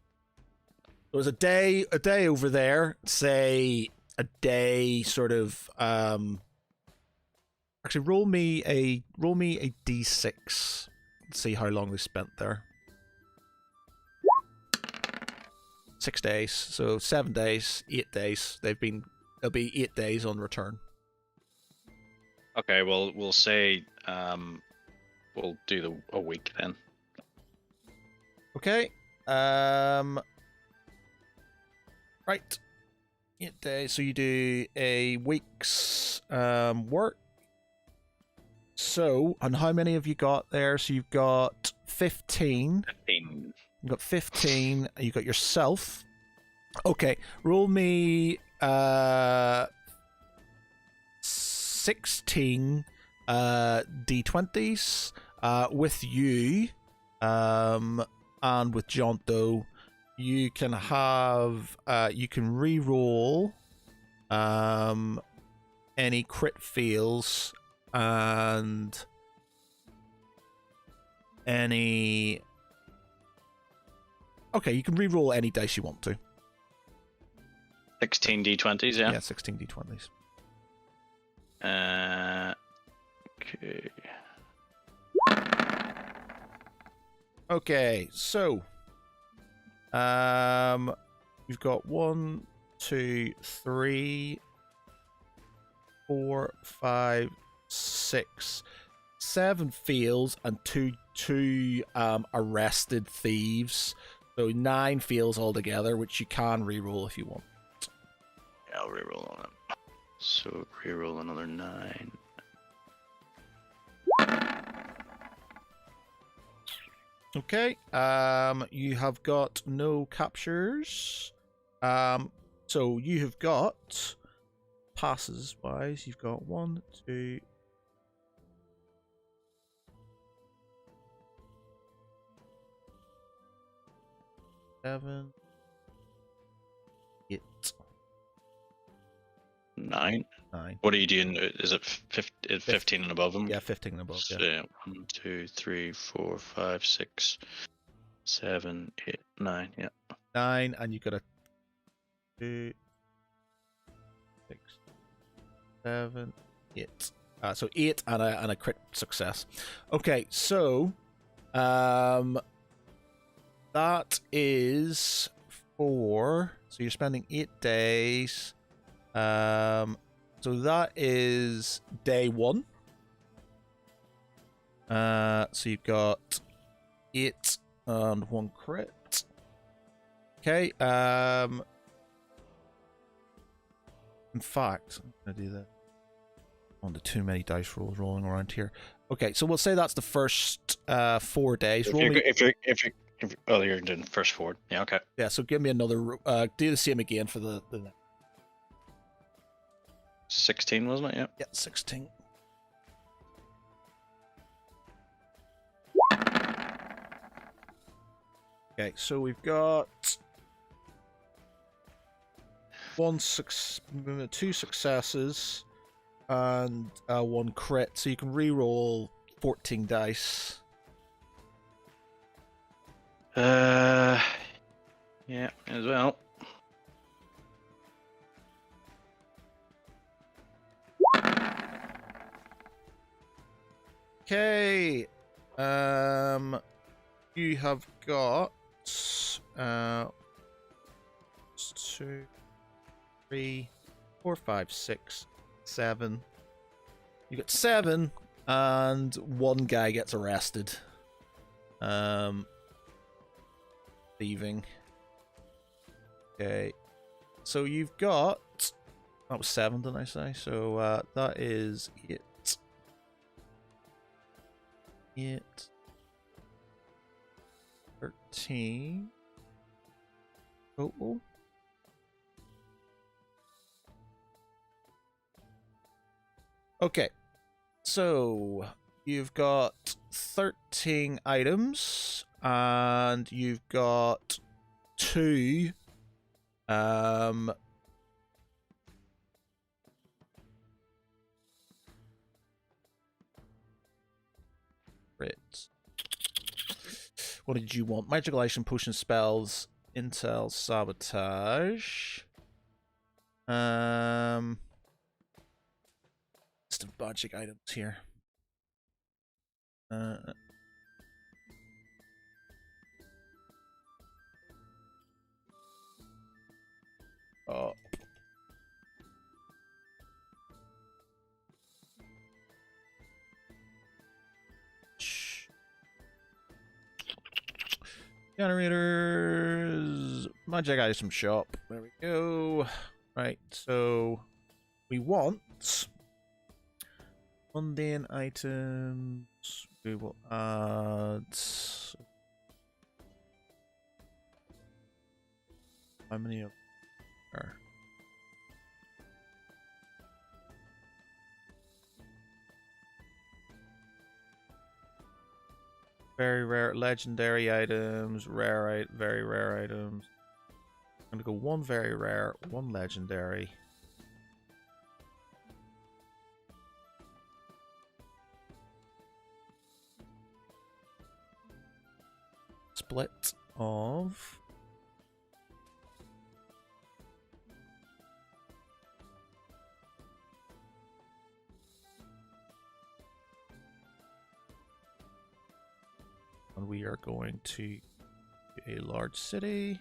was a day over there. Say a day, sort of. Actually, roll me a d6. Let's see how long they spent there. 6 days. So 7 days, 8 days. It'll be 8 days on return. Okay, well we'll say we'll do a week then. Okay. Right. 8 days. So you do a week's work. So, and how many have you got there? So you've got 15. 15. You've got 15. You got yourself. Okay. Roll me 16 d20s with you and with Jonto. You can have you can re-roll any crit fails and any. Okay, you can re-roll any dice you want to. 16 d20s, yeah. Yeah, 16 d20s. Okay. Okay, so we've got 1, 2, 3, 4, 5, 6, 7 fails and two arrested thieves. So 9 fails altogether, which you can re-roll if you want. Yeah, I'll reroll on it. So reroll another 9. Okay. You have got no captures. So you have got passes wise. You've got 1, 2. 7, 8, 9. 9. What are you doing? Is it 15 and above them? Yeah, 15 and above. So, Yeah. 1, 2, 3, 4, 5, 6, 7, 8, 9. Yeah. 9, and you got a 2, 6, 7, 8. So 8 and a crit success. Okay, so that is 4. So you're spending 8 days. So that is day 1. So you've got 8 and 1 crit. Okay. In fact, I'm gonna do that. On the too many dice rolls rolling around here. Okay, so we'll say that's the first 4 days. Oh, you're doing first 4. Yeah. Okay. Yeah. So give me another. Do the same again for the 16, wasn't it? Yeah. Yeah, 16. Okay, so we've got 2 successes and 1 crit, so you can re-roll 14 dice. Yeah, as well. Okay. You have got 2, 3, 4, 5, 6, 7. You got 7, and 1 guy gets arrested. Thieving. Okay. So you've got... That was 7, didn't I say? So that is 8. 8. 13. Total. Okay. So you've got 13 items, and you've got 2 crits. What did you want? Magical item, potion, spells, intel, sabotage. List of magic items here. Oh. Generators, magic item shop. There we go. Right, so we want mundane items. We will add. How many of there? Very rare, legendary items, very rare items. I'm gonna go 1 very rare, 1 legendary. Split of... And we are going to a large city.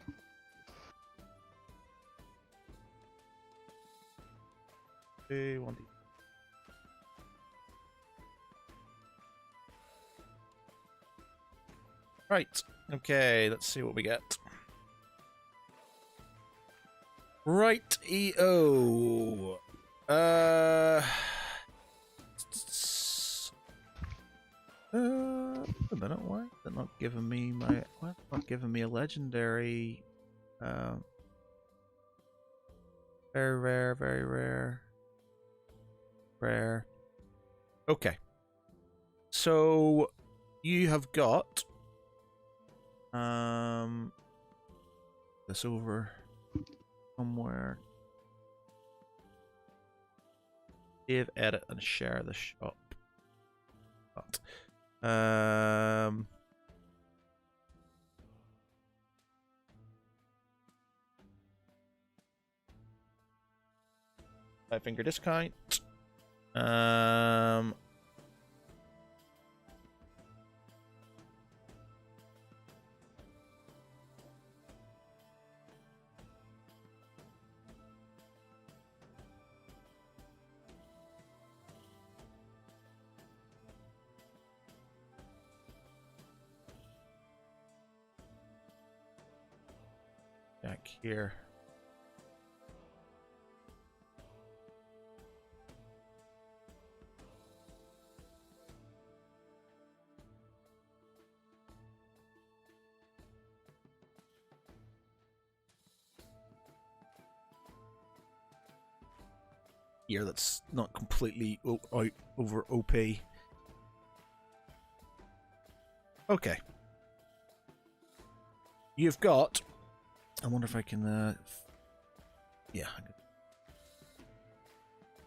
Okay, 1D. Right. Okay, let's see what we get. Right, EO. A minute, why is it not giving me my... Why is it not giving me a legendary... Very rare, very rare. Rare. Okay. So, you have got... This over somewhere. Save, edit, and share the shop. Five-finger discount. Back here. Here, that's not completely out over OP. Okay. You've got... I wonder if I can... Yeah.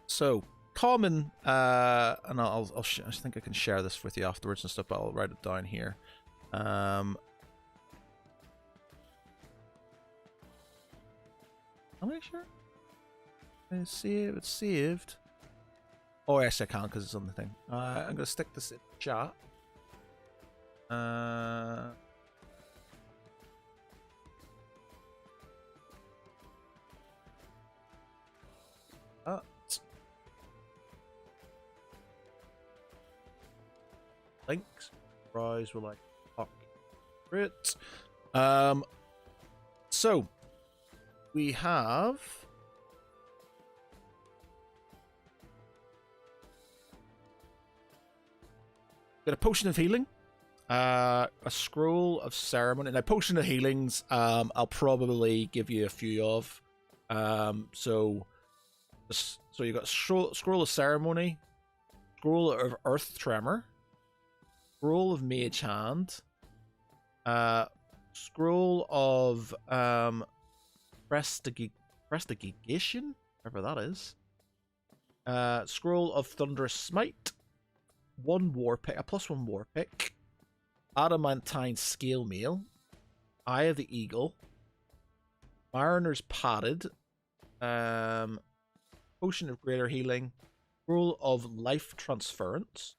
So, common... and I think I can share this with you afterwards and stuff, but I'll write it down here. Am I sure? Save, it's saved. Oh, yes, I can't because it's on the thing. I'm going to stick this in chat. Links. Rise will like fuck Great. So we have got a potion of healing, a scroll of ceremony. Now, potion of healings, I'll probably give you a few of. So you got scroll of ceremony, scroll of earth tremor, scroll of mage hand, scroll of prestigation, whatever that is. Scroll of thunderous smite, one war pick, a +1 war pick, adamantine scale mail, eye of the eagle, mariner's padded, potion of greater healing, scroll of life transference,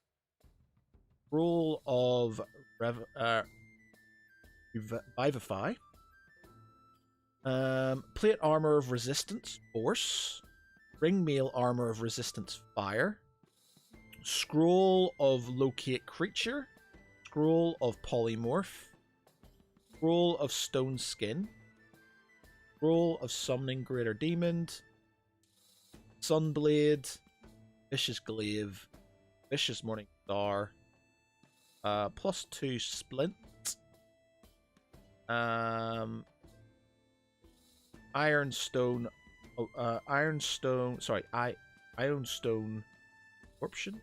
scroll of revivify, plate armor of resistance force, ring mail armor of resistance fire, scroll of locate creature, scroll of polymorph, scroll of stone skin, scroll of summoning greater demon, sunblade, vicious glaive, vicious morning star, +2 splint, ironstone option.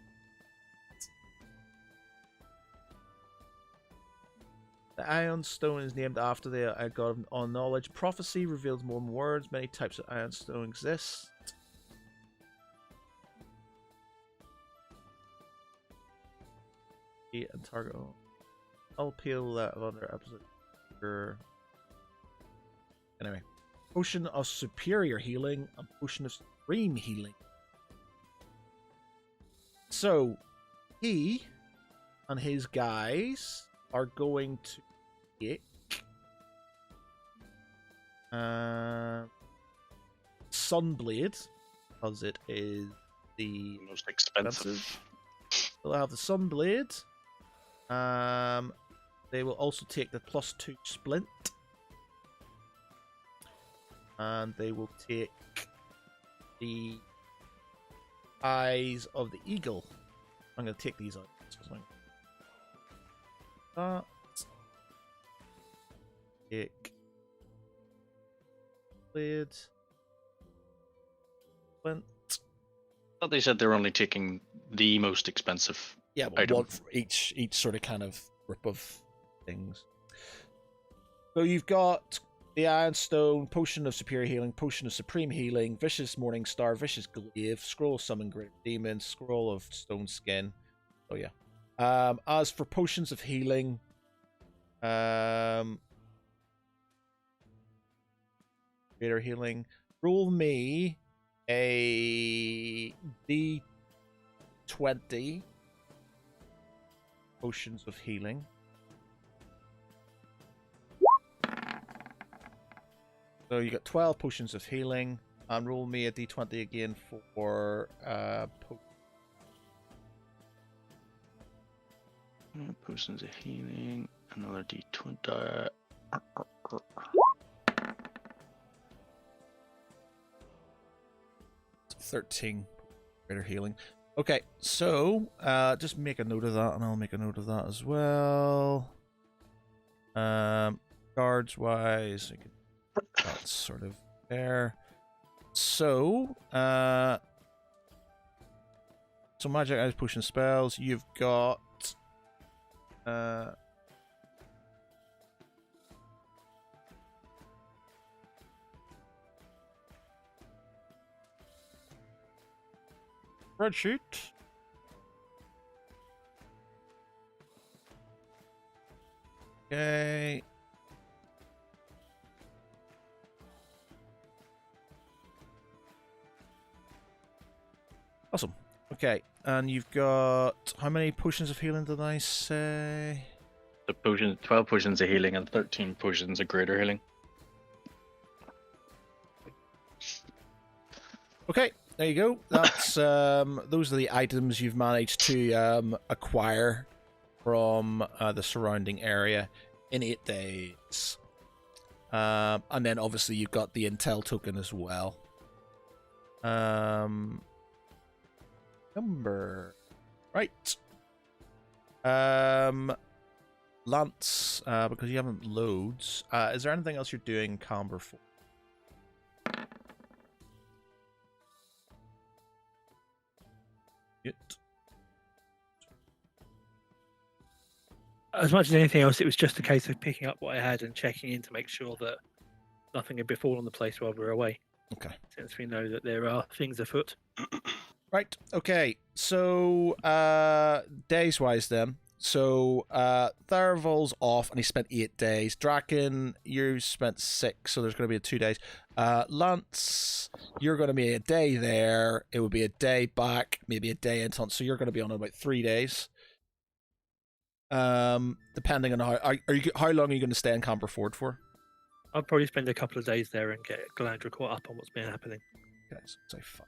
The Iron Stone is named after the god of knowledge. Prophecy reveals more words. Many types of Iron Stone exist. And target. I'll peel that of other episode. Anyway, potion of superior healing and potion of supreme healing. So he and his guys are going to take Sunblade, because it is the Most expensive. They'll have the Sunblade. They will also take the +2 splint. And they will take the eyes of the eagle. I'm going to take these out. That. Take. Blade. Splint. I thought they said they were only taking the most expensive. Yeah, but one for each sort of kind of group of things. So you've got the Iron Stone, Potion of Superior Healing, Potion of Supreme Healing, Vicious Morning Star, Vicious Glaive, Scroll of Summon Great Demon, Scroll of Stone Skin. Oh yeah. As for potions of healing, greater healing, roll me a D20 potions of healing. So you got 12 potions of healing, and roll me a D20 again for Potions of healing, another D20. 13 greater healing. Okay, so just make a note of that, and I'll make a note of that as well. Guards wise, that's sort of there. So magic items, potion spells. You've got spreadsheet. Okay. Awesome. Okay, and you've got how many potions of healing did I say? 12 potions of healing and 13 potions of greater healing. Okay, there you go. That's those are the items you've managed to acquire from the surrounding area. in 8 days. And then obviously you've got the intel token as well. Number right. Lance, because you haven't loads. Is there anything else you're doing Camber for? Yet. As much as anything else, it was just a case of picking up what I had and checking in to make sure that nothing had befallen the place while we were away. Okay. Since we know that there are things afoot. Right. Okay. So, days wise then. So, Tharavol's off and he spent 8 days. Draken, you spent 6, so there's going to be 2 days. Lance, you're going to be a day there. It would be a day back, maybe a day in Taunt. So you're going to be on about 3 days. Depending on how long are you going to stay in Camberford for? I'll probably spend a couple of days there and get Galandra caught up on what's been happening. Okay, so fun.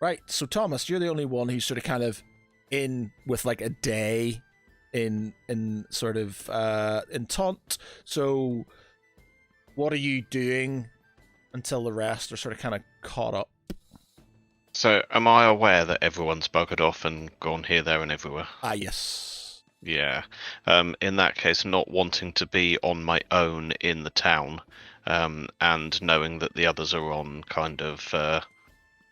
Right, so Thomas, you're the only one who's sort of kind of in with like a day in sort of in Taunt. So what are you doing until the rest are sort of kind of caught up? So am I aware that everyone's buggered off and gone here, there, and everywhere? Ah, yes. Yeah. In that case, not wanting to be on my own in the town, and knowing that the others are on kind of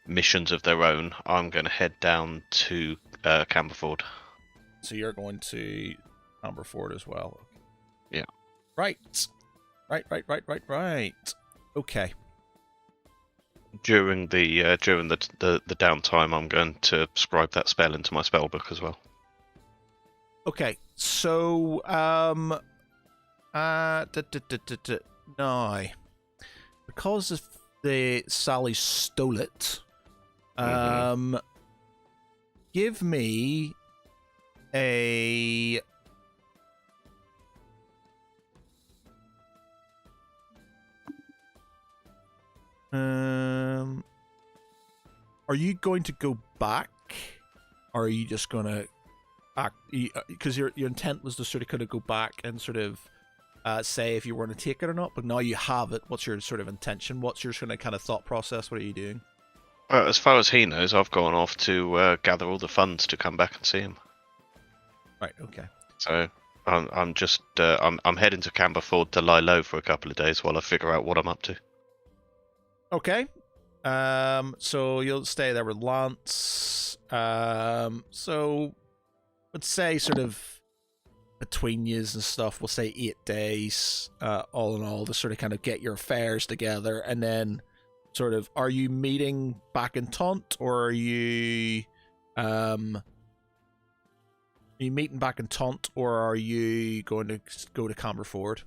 missions of their own, I'm going to head down to Camberford. So you're going to Camberford as well. Yeah. Right. Okay. During the downtime, I'm going to scribe that spell into my spellbook as well. Okay, so now, because of the Sally stole it, give me a are you going to go back, or are you just gonna because your intent was to sort of kind of go back and sort of say if you were going to take it or not, but now you have it. What's your sort of intention? What's your sort of kind of thought process? What are you doing? As far as he knows, I've gone off to gather all the funds to come back and see him. Right. Okay. So I'm just I'm heading to Camberford to lie low for a couple of days while I figure out what I'm up to. Okay. So you'll stay there with Lance. So let's say sort of between yous and stuff, we'll say 8 days, all in all, to sort of kind of get your affairs together, and then sort of, are you meeting back in Taunt, or are you meeting back in Taunt, or are you going to go to Camberford?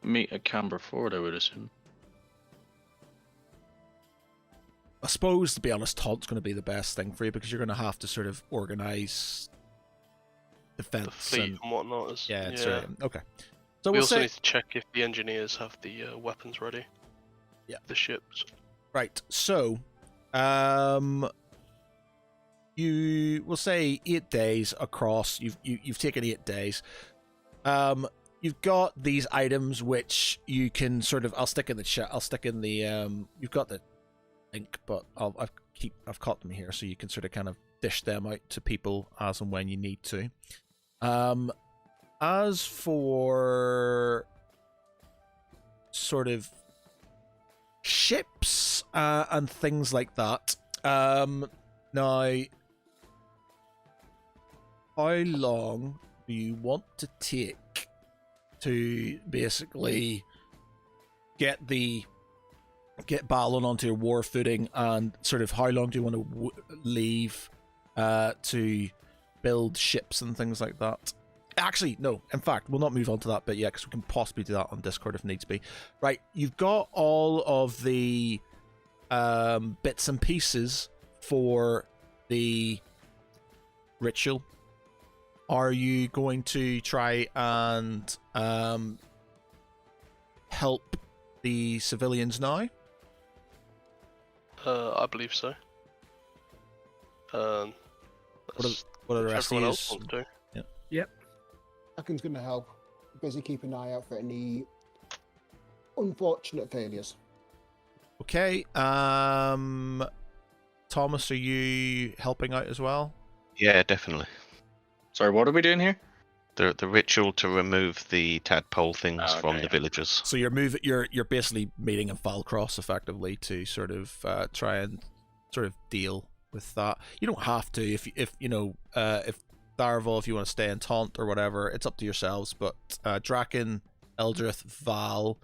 Meet at Camberford, I would assume. I suppose, to be honest, Taunt's going to be the best thing for you, because you're going to have to sort of organise defence The fleet and whatnot. Yeah, it's right. Okay. So we we'll also say... need to check if the engineers have the weapons ready. Yeah. The ships. Right. So, you will say 8 days across. You've taken 8 days. You've got these items which you can sort of. I'll stick in the chat. I'll stick in the. You've got the link, but I've caught them here, so you can sort of kind of dish them out to people as and when you need to. As for sort of ships and things like that, now, how long do you want to take to basically get Balon onto your war footing, and sort of how long do you want to leave to build ships and things like that? Actually, no. In fact, we'll not move on to that bit yet, because we can possibly do that on Discord if needs be. Right, you've got all of the bits and pieces for the ritual. Are you going to try and help the civilians now? I believe so. What What are the rest of everyone you? else wants to do. Draken's going to help. Basically, keep an eye out for any unfortunate failures. Okay. Thomas, are you helping out as well? Yeah, definitely. Sorry, what are we doing here? The ritual to remove the tadpole things Oh, from okay, the yeah. villagers. So you're basically meeting in Falcross effectively to sort of try and sort of deal with that. You don't have to if you know if Darvel, if you want to stay in Taunt or whatever, it's up to yourselves. But Draken, Eldrith, Val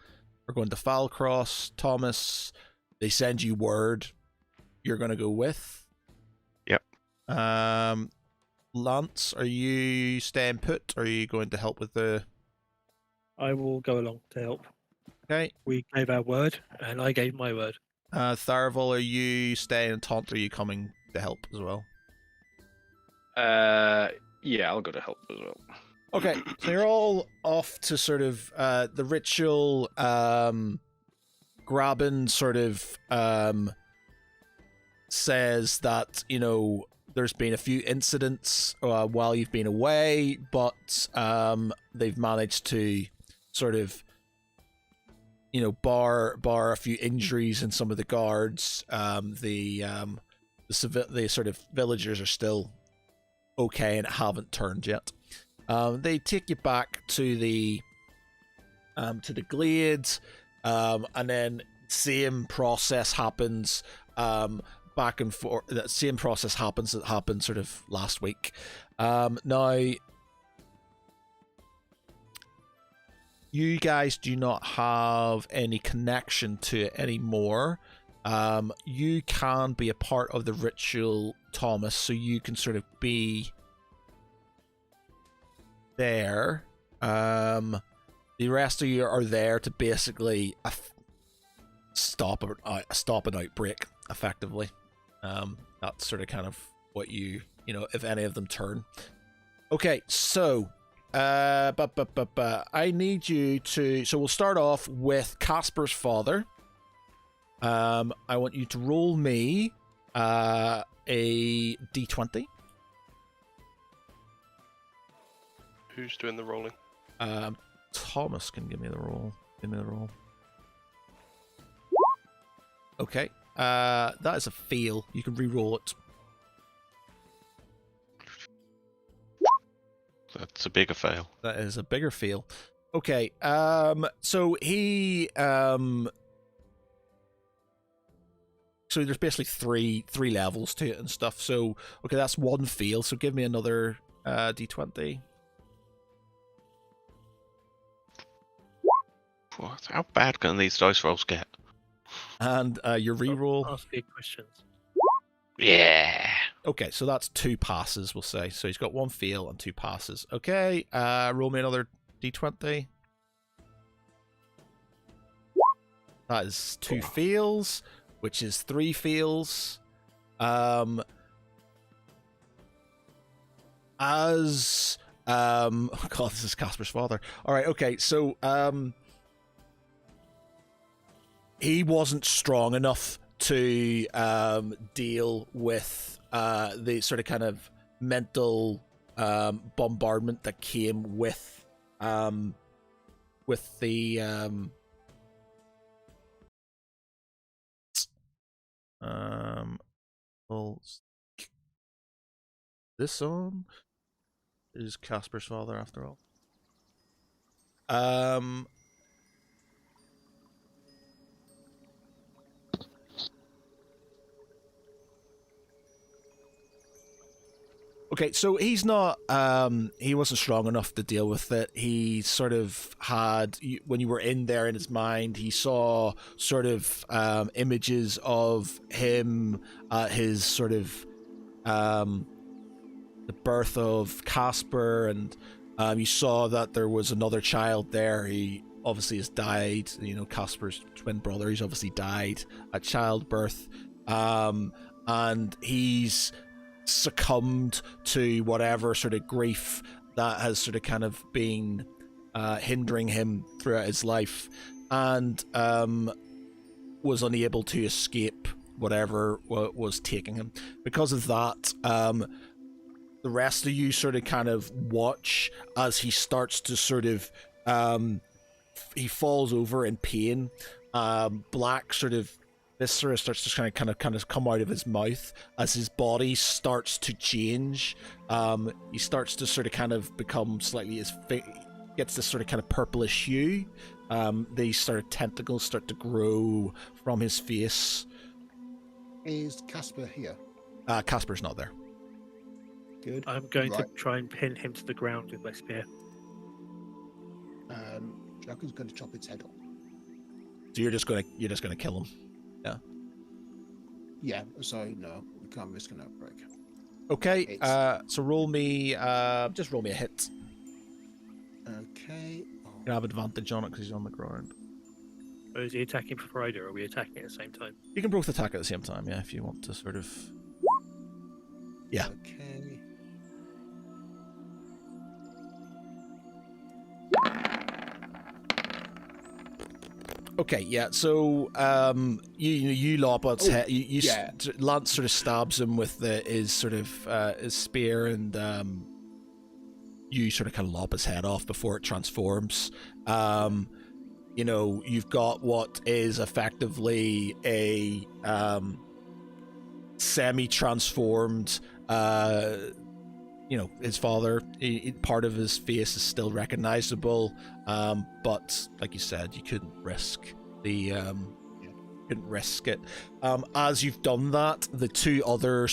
are going to Falcross. Thomas, they send you word you're going to go with. Yep. Lance, are you staying put? Or are you going to help with the? I will go along to help. Okay. We gave our word, and I gave my word. Tharval, are you staying in Taunt? Or are you coming to help as well? Yeah, I'll go to help as well. Okay, so you're all off to sort of the ritual grabbing sort of says that, you know, there's been a few incidents while you've been away, but they've managed to sort of, you know, bar a few injuries in some of the guards. The sort of villagers are still okay and haven't turned yet. They take you back to the glades, and then same process happens back and forth. That same process happens that happened sort of last week. Now, you guys do not have any connection to it anymore. You can be a part of the ritual, Thomas, so you can sort of be there. The rest of you are there to basically stop an outbreak, effectively. That's sort of kind of what you know, if any of them turn. Okay, so I need you to. So we'll start off with Casper's father. I want you to roll me a d20. Who's doing the rolling? Thomas can give me the roll. Okay. That is a fail. You can re-roll it. That's a bigger fail. That is a bigger fail. Okay. So he so there's basically three levels to it and stuff. So okay, that's one fail. So give me another d20. What? How bad can these dice rolls get? And your re-roll. Ask big questions. Yeah. Okay, so that's 2 passes, we'll say. So he's got 1 fail and 2 passes. Okay, roll me another d20. That is 2 fails, which is 3 fails. Oh god, this is Casper's father. Alright, okay, so he wasn't strong enough to deal with the sort of kind of mental bombardment that came with the well, this song is Casper's father after all. Okay, so he's not, he wasn't strong enough to deal with it. He sort of had, when you were in there in his mind, he saw sort of images of him at his sort of, the birth of Casper, and you saw that there was another child there. He obviously has died, you know, Casper's twin brother, he's obviously died at childbirth, and he's succumbed to whatever sort of grief that has sort of kind of been hindering him throughout his life, and was unable to escape whatever was taking him. Because of that, the rest of you sort of kind of watch as he starts to sort of he falls over in pain. Black sort of viscera starts to kind of come out of his mouth as his body starts to change. He starts to sort of kind of become slightly gets this sort of kind of purplish hue. These sort of tentacles start to grow from his face. Is Casper here? Casper's not there. Good. I'm going to Right. try and pin him to the ground with my spear. Dragon's going to chop its head off. So you're just gonna kill him. Yeah, so no, we can't risk an outbreak. Okay. So roll me. Just roll me a hit. Okay. You can have advantage on it because he's on the ground. Or is he attacking for Friday, or are we attacking at the same time? You can both attack at the same time, yeah, if you want to sort of. Yeah. Okay. Okay, yeah. So, you lop its head. yeah. Lance sort of stabs him with his sort of his spear, and you sort of kind of lop his head off before it transforms. You've got what is effectively a semi-transformed. His father. Part of his face is still recognizable, but like you said, you couldn't risk couldn't risk it. As you've done that, the two other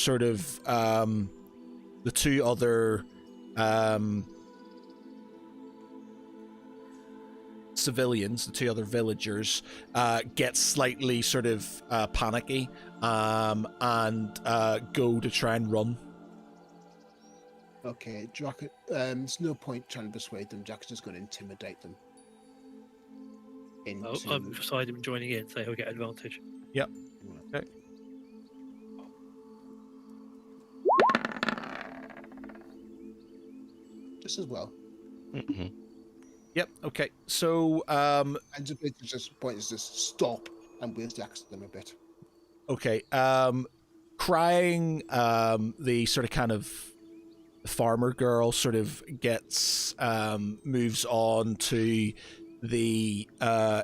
civilians, the two other villagers, get slightly sort of panicky and go to try and run. Okay, Drac. There's no point trying to persuade them. Jack's just going to intimidate them. I'm beside him joining in, so he'll get advantage. Yep. Okay. Just as well. Mm-hmm. Yep. Okay. So, And just point is just stop and we'll Jax them a bit. okay. Crying. The sort of kind of farmer girl sort of gets moves on to the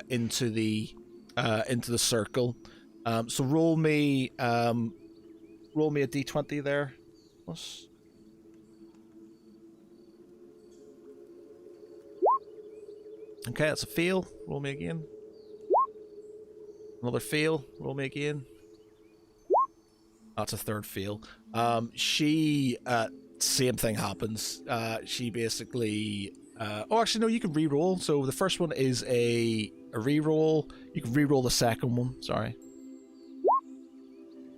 into the circle. So roll me a d20 there. Okay, that's a fail. Roll me again. Another fail. Roll me again. That's a third fail. She same thing happens. She basically actually no, you can re-roll. So the first one is a re-roll. You can re-roll the second one. Sorry.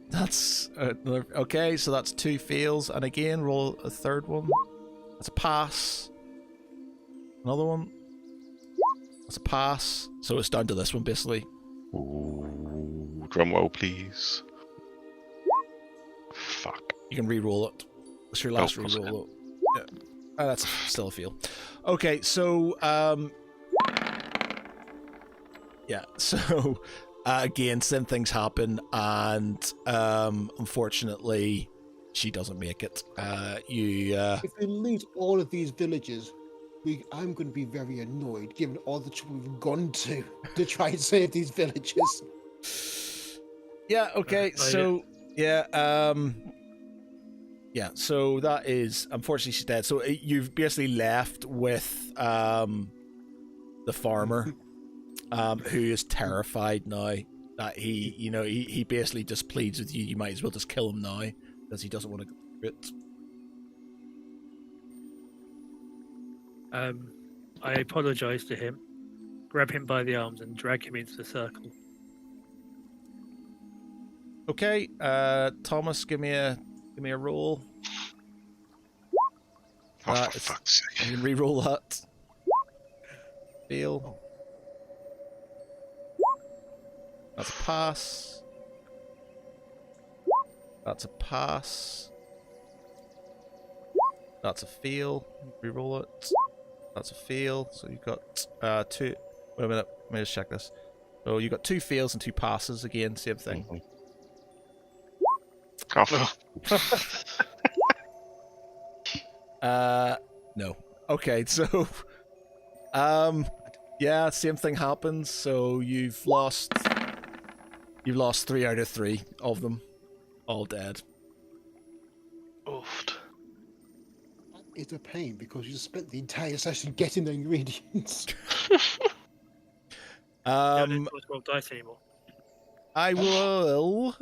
That's okay. So that's two fails, and again roll a third one. That's a pass. Another one. That's a pass. So it's down to this one basically. Ooh, drum roll, please. Fuck. You can re-roll it. It's your last of course I re-roll. Yeah. That's still a fail. Okay, so yeah, so again, same things happen, and unfortunately, she doesn't make it. If we lose all of these villages, I'm going to be very annoyed, given all the trouble we've gone to try and save these villages. Yeah. Okay. So yeah. Yeah. So that is unfortunately she's dead. So you've basically left with the farmer, who is terrified now that he basically just pleads with you. You might as well just kill him now because he doesn't want to go through it. I apologize to him, grab him by the arms, and drag him into the circle. Okay, Thomas, give me a roll. Oh, for fuck's sake. You can re-roll that. Fail. That's a pass. That's a pass. That's a fail. Re-roll it. That's a fail. So you got two. Wait a minute. Let me just check this. So you got two fails and two passes again. Same thing. No. Okay, so yeah, same thing happens. So you've lost 3 out of 3 of them, all dead. Oofed. It's a pain because you spent the entire session getting the ingredients. Don't roll dice anymore. I will.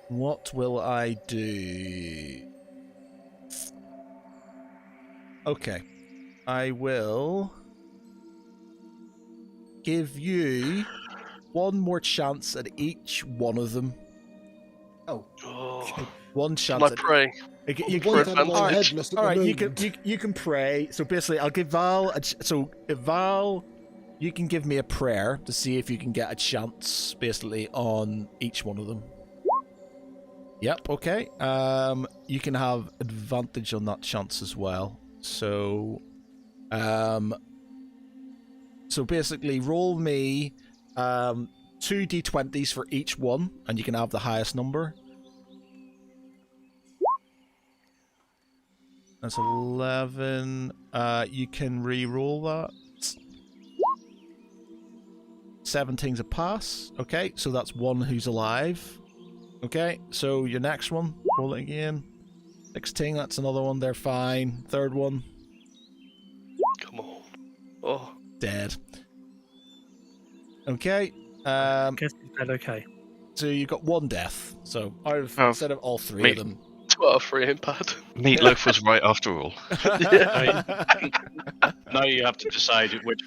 What will I do? Okay. I will give you one more chance at each one of them. Oh, Oh. One chance. Can I at pray? You one for time in my advantage. headless at all the right, moment. you can pray. So basically, I'll give Val. Val, you can give me a prayer to see if you can get a chance, basically, on each one of them. Yep. Okay. You can have advantage on that chance as well. So, so basically, roll me, 2 d20s for each one, and you can have the highest number. That's 11. You can re-roll that. 17's a pass. Okay, so that's 1 who's alive. Okay, so your next one, roll it again. 16, that's another one. They're fine. Third one, Come on. Oh. dead. Okay. Guess he's dead. Okay. So you got 1 death. So out of, Oh, instead of all 3 of them. 2 out of 3 ain't bad. Meatloaf was right after all. Now you have to decide which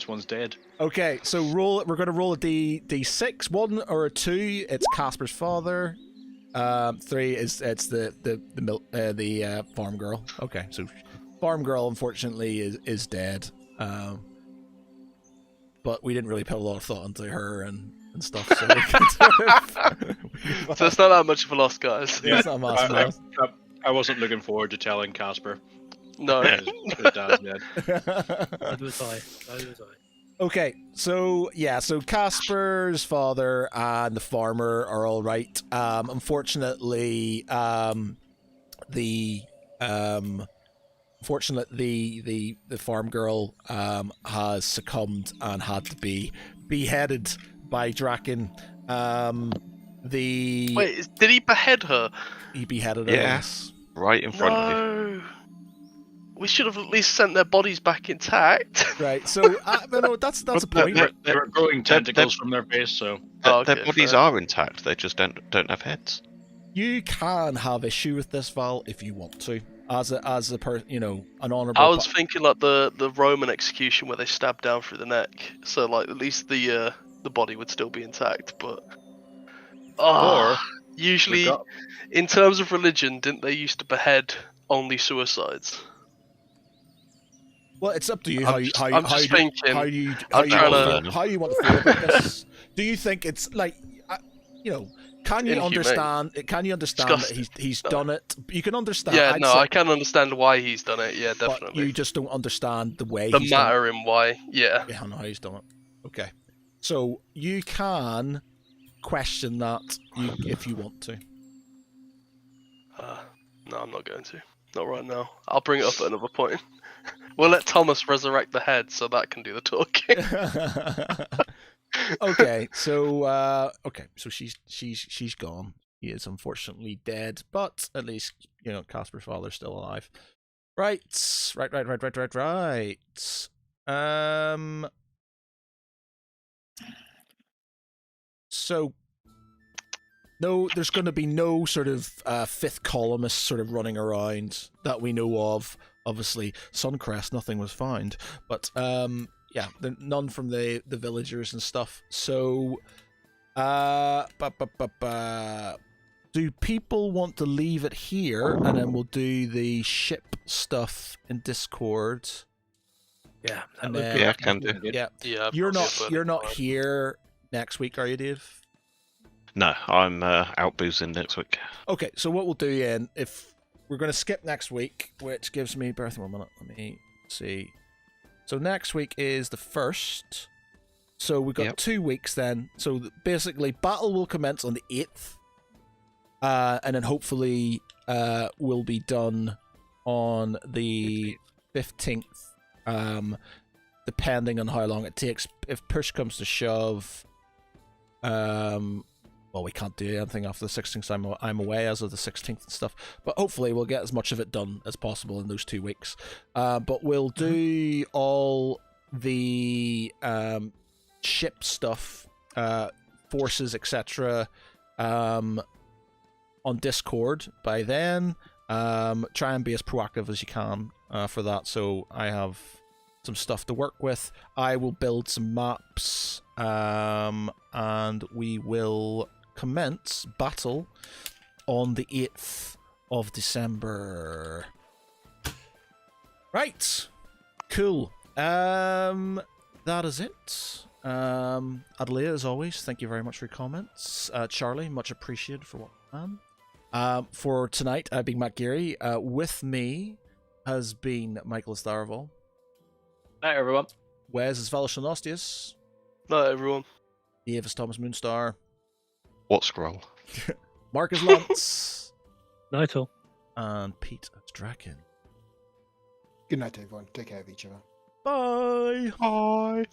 one's dead. Okay, so roll. We're gonna roll a d6, 1 or a 2. It's Casper's father. 3 is the farm girl. Okay, so farm girl unfortunately is dead. But we didn't really put a lot of thought into her and stuff. So, So it's not that much of a loss, guys. Yeah, it's not massive loss. I wasn't looking forward to telling Casper. No. His dad's dead. That was I. Okay, so yeah, so Casper's father and the farmer are all right. Unfortunately, the farm girl has succumbed and had to be beheaded by Draken. Wait, did he behead her? He beheaded her. Yeah. Yes. Right in front of you. No. We should have at least sent their bodies back intact. Right. So no, that's a point. They were growing tentacles from their face, so Their bodies are intact. They just don't have heads. You can have issue with this, Val, if you want to, as an honorable. I was thinking like the Roman execution where they stabbed down through the neck, so like at least the body would still be intact. But usually, in terms of religion, didn't they used to behead only suicides? Well, it's up to you I'm just thinking, how you I'm trying want to feel about this. Do you think it's like, can you understand? Can you understand that he's done it? You can understand. Yeah, I can understand why he's done it. Yeah, but definitely. you just don't understand the way. The he's matter done it. in why. Yeah. Yeah, I know how he's done it. Okay, so you can question that if you want to. No, I'm not going to. Not right now. I'll bring it up at another point. We'll let Thomas resurrect the head so that can do the talking. Okay, so she's gone. He is unfortunately dead, but at least Casper's father's still alive. Right. So no, there's going to be no sort of fifth columnist sort of running around that we know of. Obviously, Suncrest, nothing was found, but yeah, none from the villagers and stuff. So, do people want to leave it here, and then we'll do the ship stuff in Discord? Yeah, and then, yeah, can do. Yeah, Yeah. you're not here next week, are you, Dave? No, I'm out boozing next week. Okay, so what we'll do then, if we're going to skip next week, which gives me birth 1 minute. Let me see. So next week is the 1st. So we've got Yep. 2 weeks then. So basically, battle will commence on the 8th. And then hopefully will be done on the 15th. Depending on how long it takes. If push comes to shove, well, we can't do anything after the 16th. So I'm away as of the 16th and stuff. But hopefully we'll get as much of it done as possible in those 2 weeks. But we'll do all the ship stuff, forces, etc. On Discord by then. Try and be as proactive as you can for that. So I have some stuff to work with. I will build some maps, and we will commence battle on the 8th of December. Right. Cool. That is it. Adelaide, as always, thank you very much for your comments. Charlie, much appreciated for what man. For tonight, I've been Matt Geary. With me has been Michael Starval. Night, everyone. Wes is Valish Ostius. Not everyone. Dave is Thomas Moonstar. What scroll? Mark is Lance. Night all. And Pete is Draken. Good night, everyone. Take care of each other. Bye. Bye.